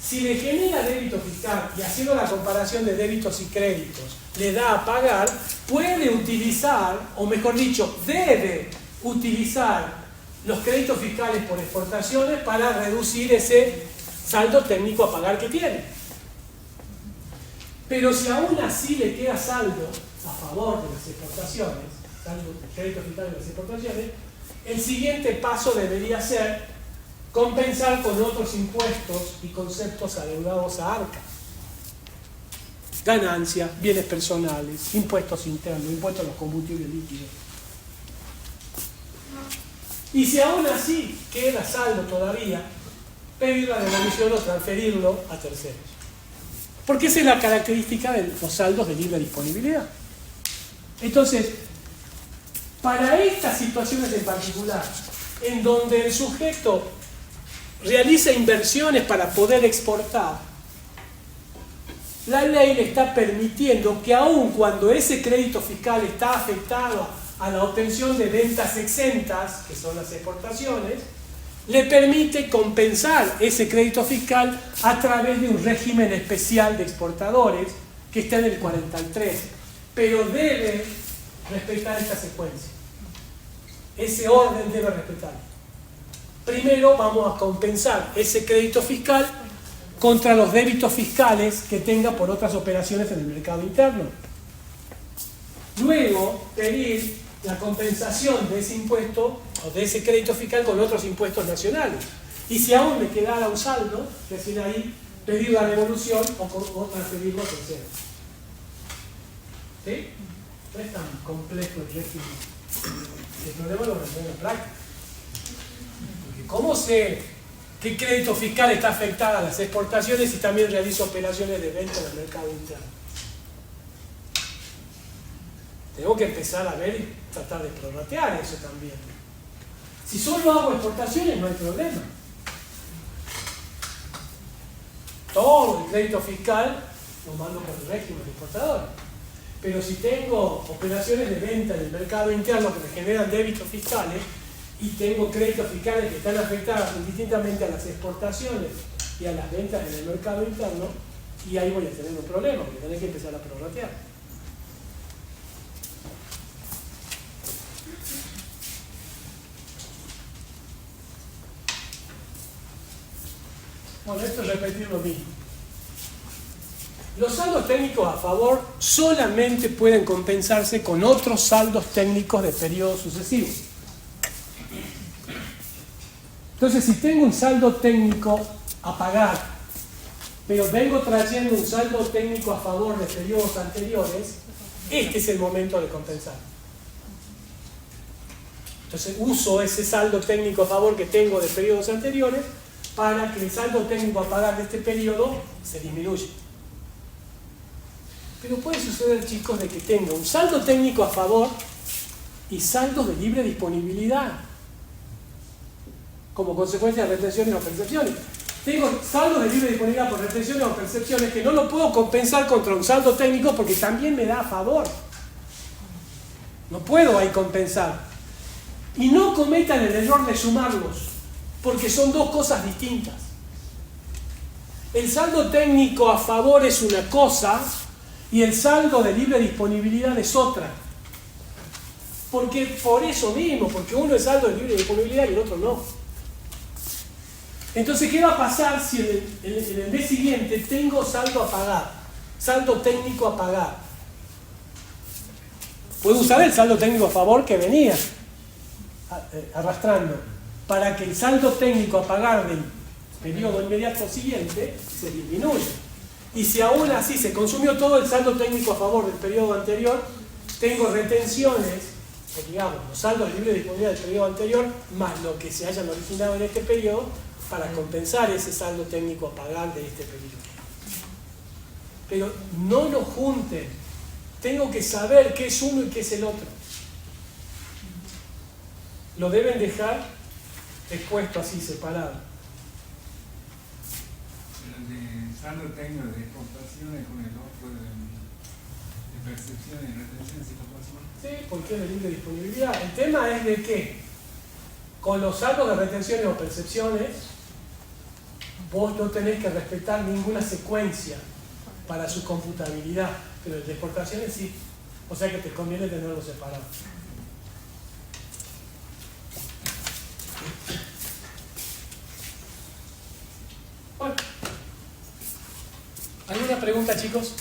Si le genera débito fiscal y haciendo la comparación de débitos y créditos le da a pagar, puede utilizar, o mejor dicho, debe utilizar los créditos fiscales por exportaciones para reducir ese saldo técnico a pagar que tiene. Pero si aún así le queda saldo a favor de las exportaciones, saldo de crédito fiscal de las exportaciones, el siguiente paso debería ser compensar con otros impuestos y conceptos adeudados a ARCA. Ganancias, bienes personales, impuestos internos, impuestos a los combustibles líquidos. Y si aún así queda saldo todavía, pedir la devolución o transferirlo a terceros. Porque esa es la característica de los saldos de libre disponibilidad. Entonces, para estas situaciones en particular, en donde el sujeto realiza inversiones para poder exportar, la ley le está permitiendo que aun cuando ese crédito fiscal está afectado a la obtención de ventas exentas, que son las exportaciones, le permite compensar ese crédito fiscal a través de un régimen especial de exportadores que está en el 43, pero debe respetar esta secuencia. Ese orden debe respetarlo. Primero vamos a compensar ese crédito fiscal contra los débitos fiscales que tenga por otras operaciones en el mercado interno. Luego, pedir la compensación de ese impuesto o de ese crédito fiscal con otros impuestos nacionales. Y si aún me quedara un saldo, recién ahí pedir la devolución o transferirlo a terceros. ¿Sí? No es tan complejo el régimen. El problema lo resuelve en la práctica. Porque ¿cómo sé qué crédito fiscal está afectado a las exportaciones y también realizo operaciones de venta en el mercado interno? Tengo que empezar a ver y tratar de prorratear eso también. Si solo hago exportaciones no hay problema. Todo el crédito fiscal lo mando por el régimen de exportador. Pero si tengo operaciones de venta en el mercado interno que me generan débitos fiscales y tengo créditos fiscales que están afectados indistintamente a las exportaciones y a las ventas en el mercado interno, y ahí voy a tener un problema, porque tenés que empezar a prorratear. Bueno, esto es repetir lo mismo. Los saldos técnicos a favor solamente pueden compensarse con otros saldos técnicos de periodos sucesivos. Entonces, si tengo un saldo técnico a pagar, pero vengo trayendo un saldo técnico a favor de periodos anteriores, este es el momento de compensar. Entonces, uso ese saldo técnico a favor que tengo de periodos anteriores para que el saldo técnico a pagar de este periodo se disminuya. Pero puede suceder, chicos, de que tenga un saldo técnico a favor y saldos de libre disponibilidad como consecuencia de retenciones o percepciones. Tengo saldos de libre disponibilidad por retenciones o percepciones que no lo puedo compensar contra un saldo técnico porque también me da a favor. No puedo ahí compensar. Y no cometan el error de sumarlos, porque son dos cosas distintas. El saldo técnico a favor es una cosa y el saldo de libre disponibilidad es otra. Porque por eso mismo, porque uno es saldo de libre disponibilidad y el otro no. Entonces, ¿qué va a pasar si en el mes siguiente tengo saldo a pagar? Saldo técnico a pagar. puede usar el saldo técnico a favor que venía arrastrando, para que el saldo técnico a pagar del periodo inmediato siguiente se disminuya. Y si aún así se consumió todo el saldo técnico a favor del periodo anterior, tengo retenciones, o digamos, los saldos libres de disponibilidad del periodo anterior, más lo que se hayan originado en este periodo, para compensar ese saldo técnico a pagar de este periodo. Pero no lo junten. Tengo que saber qué es uno y qué es el otro. Lo deben dejar expuesto así, separado. El de saldo técnico de exportaciones con el otro de percepción y retención, ¿sí lo pasó? Sí, porque es de libre disponibilidad. El tema es de que con los saldos de retenciones o percepciones, vos no tenés que respetar ninguna secuencia para su computabilidad, pero el de exportaciones sí. O sea que te conviene tenerlo separado. Bueno, ¿alguna pregunta, chicos?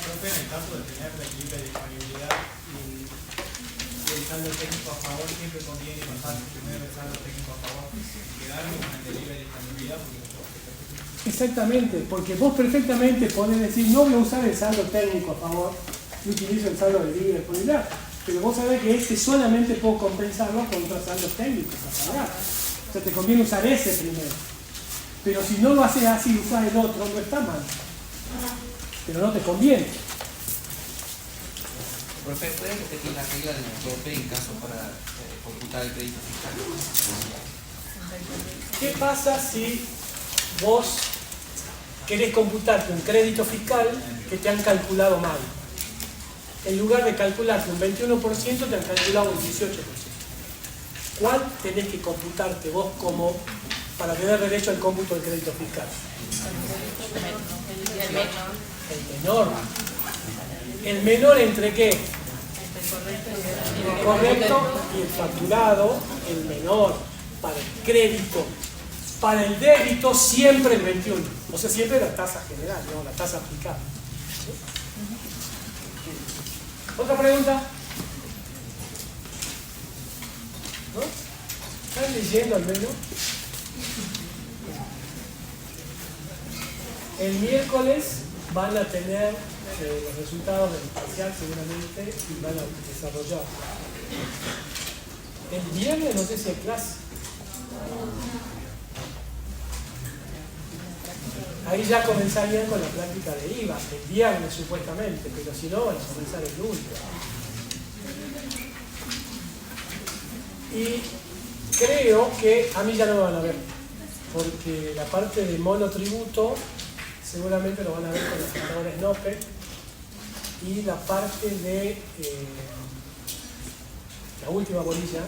Profe, en el caso de tener la libre disponibilidad y el saldo técnico a favor, siempre conviene pasar primero el saldo técnico a favor, quedarme con el de libre disponibilidad porque Exactamente, porque vos perfectamente podés decir, no voy a usar el saldo técnico a favor, yo utilizo el saldo de libre disponibilidad, pero vos sabés que este solamente puedo compensarlo con otros saldos técnicos a pagar. O sea, te conviene usar ese primero. Pero si no lo haces así, usás el otro, no está mal. Pero no te conviene. Profe, ¿puede repetir la regla del tope en caso para computar el crédito fiscal? ¿Qué pasa si vos querés computarte un crédito fiscal que te han calculado mal? En lugar de calcularte un 21%, te han calculado un 18%. ¿Cuál tenés que computarte vos como para tener derecho al cómputo del crédito fiscal? El menor. ¿El menor entre qué? El correcto y el facturado, el menor. Para el crédito. Para el débito, siempre el 21. O sea, siempre la tasa general, no la tasa aplicada. ¿Sí? ¿Otra pregunta? ¿No? ¿Están leyendo al menos? El miércoles van a tener los resultados del parcial seguramente y van a desarrollar. El viernes no sé si hay clase. Ahí ya comenzarían con la práctica de IVA, el viernes supuestamente, pero si no van a comenzar el lunes. Y creo que a mí ya no me van a ver, porque la parte de monotributo seguramente lo van a ver con los contadores NOPE, y la parte de la última bolilla,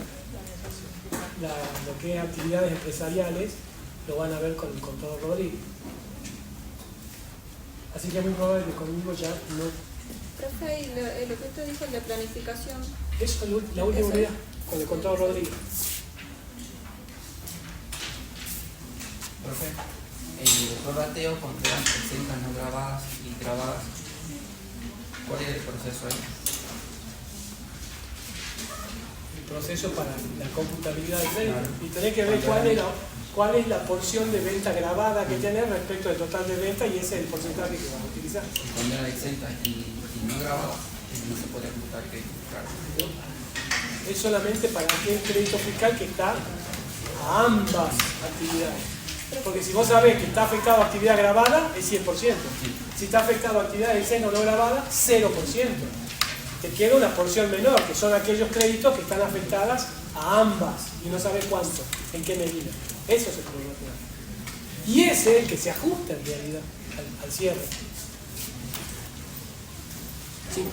lo que es actividades empresariales, lo van a ver con el contador Rodríguez. Así que es muy probable que conmigo ya no. Profe, ¿y lo que usted dijo de planificación? Eso es la última unidad, con el contador Rodríguez. Profe, el prorrateo con pruebas exentas no grabadas y grabadas, ¿cuál es el proceso ahí? El proceso para la computabilidad del crédito. Y tenés que ver cuál es la porción de venta grabada que tenés respecto al total de venta, y ese es el porcentaje que vas a utilizar. Cuando era exenta y no grabada, no se puede computar el crédito fiscal. Es solamente para aquel crédito fiscal que está a ambas actividades. Porque si vos sabés que está afectado a actividad grabada, es 100%. Si está afectado a actividad de seno no grabada, 0%. Te queda una porción menor, que son aquellos créditos que están afectadas a ambas y no sabes cuánto, en qué medida. Eso es el problema. Y ese es el que se ajusta en realidad al cierre. Sí.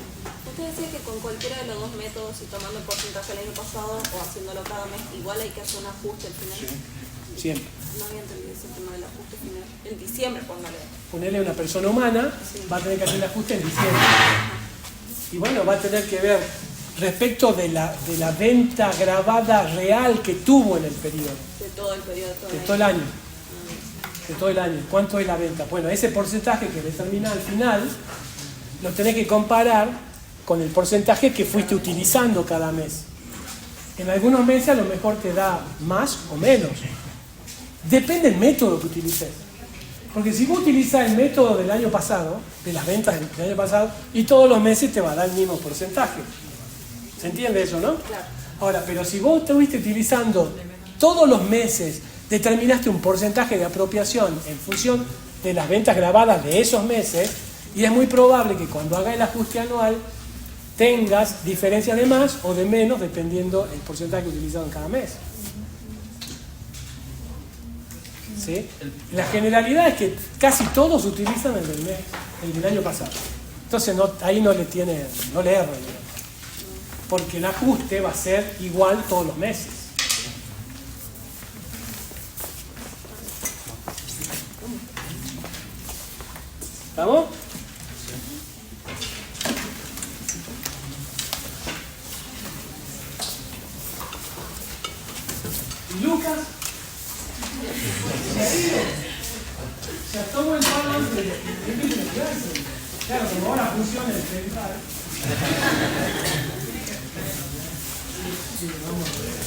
Usted decía que con cualquiera de los dos métodos, y tomando el porcentaje del año pasado o haciéndolo cada mes, igual hay que hacer un ajuste al final. Sí. Siempre. No había entendido ese tema del ajuste final. En diciembre, póngale. Ponerle a una persona humana, Sí. va a tener que hacer el ajuste en diciembre. Y bueno, va a tener que ver respecto de la venta grabada real que tuvo en el periodo, De todo el periodo. de todo el año. de todo el año. ¿Cuánto es la venta? Bueno, ese porcentaje que determina al final, lo tenés que comparar con el porcentaje que fuiste utilizando cada mes. En algunos meses a lo mejor te da más o menos. Depende del método que utilices. Porque si vos utilizás el método del año pasado, de las ventas del año pasado, y todos los meses te va a dar el mismo porcentaje. ¿Se entiende eso, no? Claro. Ahora, pero si vos estuviste utilizando todos los meses, determinaste un porcentaje de apropiación en función de las ventas grabadas de esos meses, y es muy probable que cuando hagas el ajuste anual tengas diferencias de más o de menos dependiendo el porcentaje utilizado en cada mes. ¿Sí? La generalidad es que casi todos utilizan el del mes, el del año pasado. Entonces ahí no le erran, digamos. Porque el ajuste va a ser igual todos los meses. ¿Estamos? ¿Y Lucas? Se tomó el balance de clase. Claro, como ahora funciona el central. Sí, vamos a ver.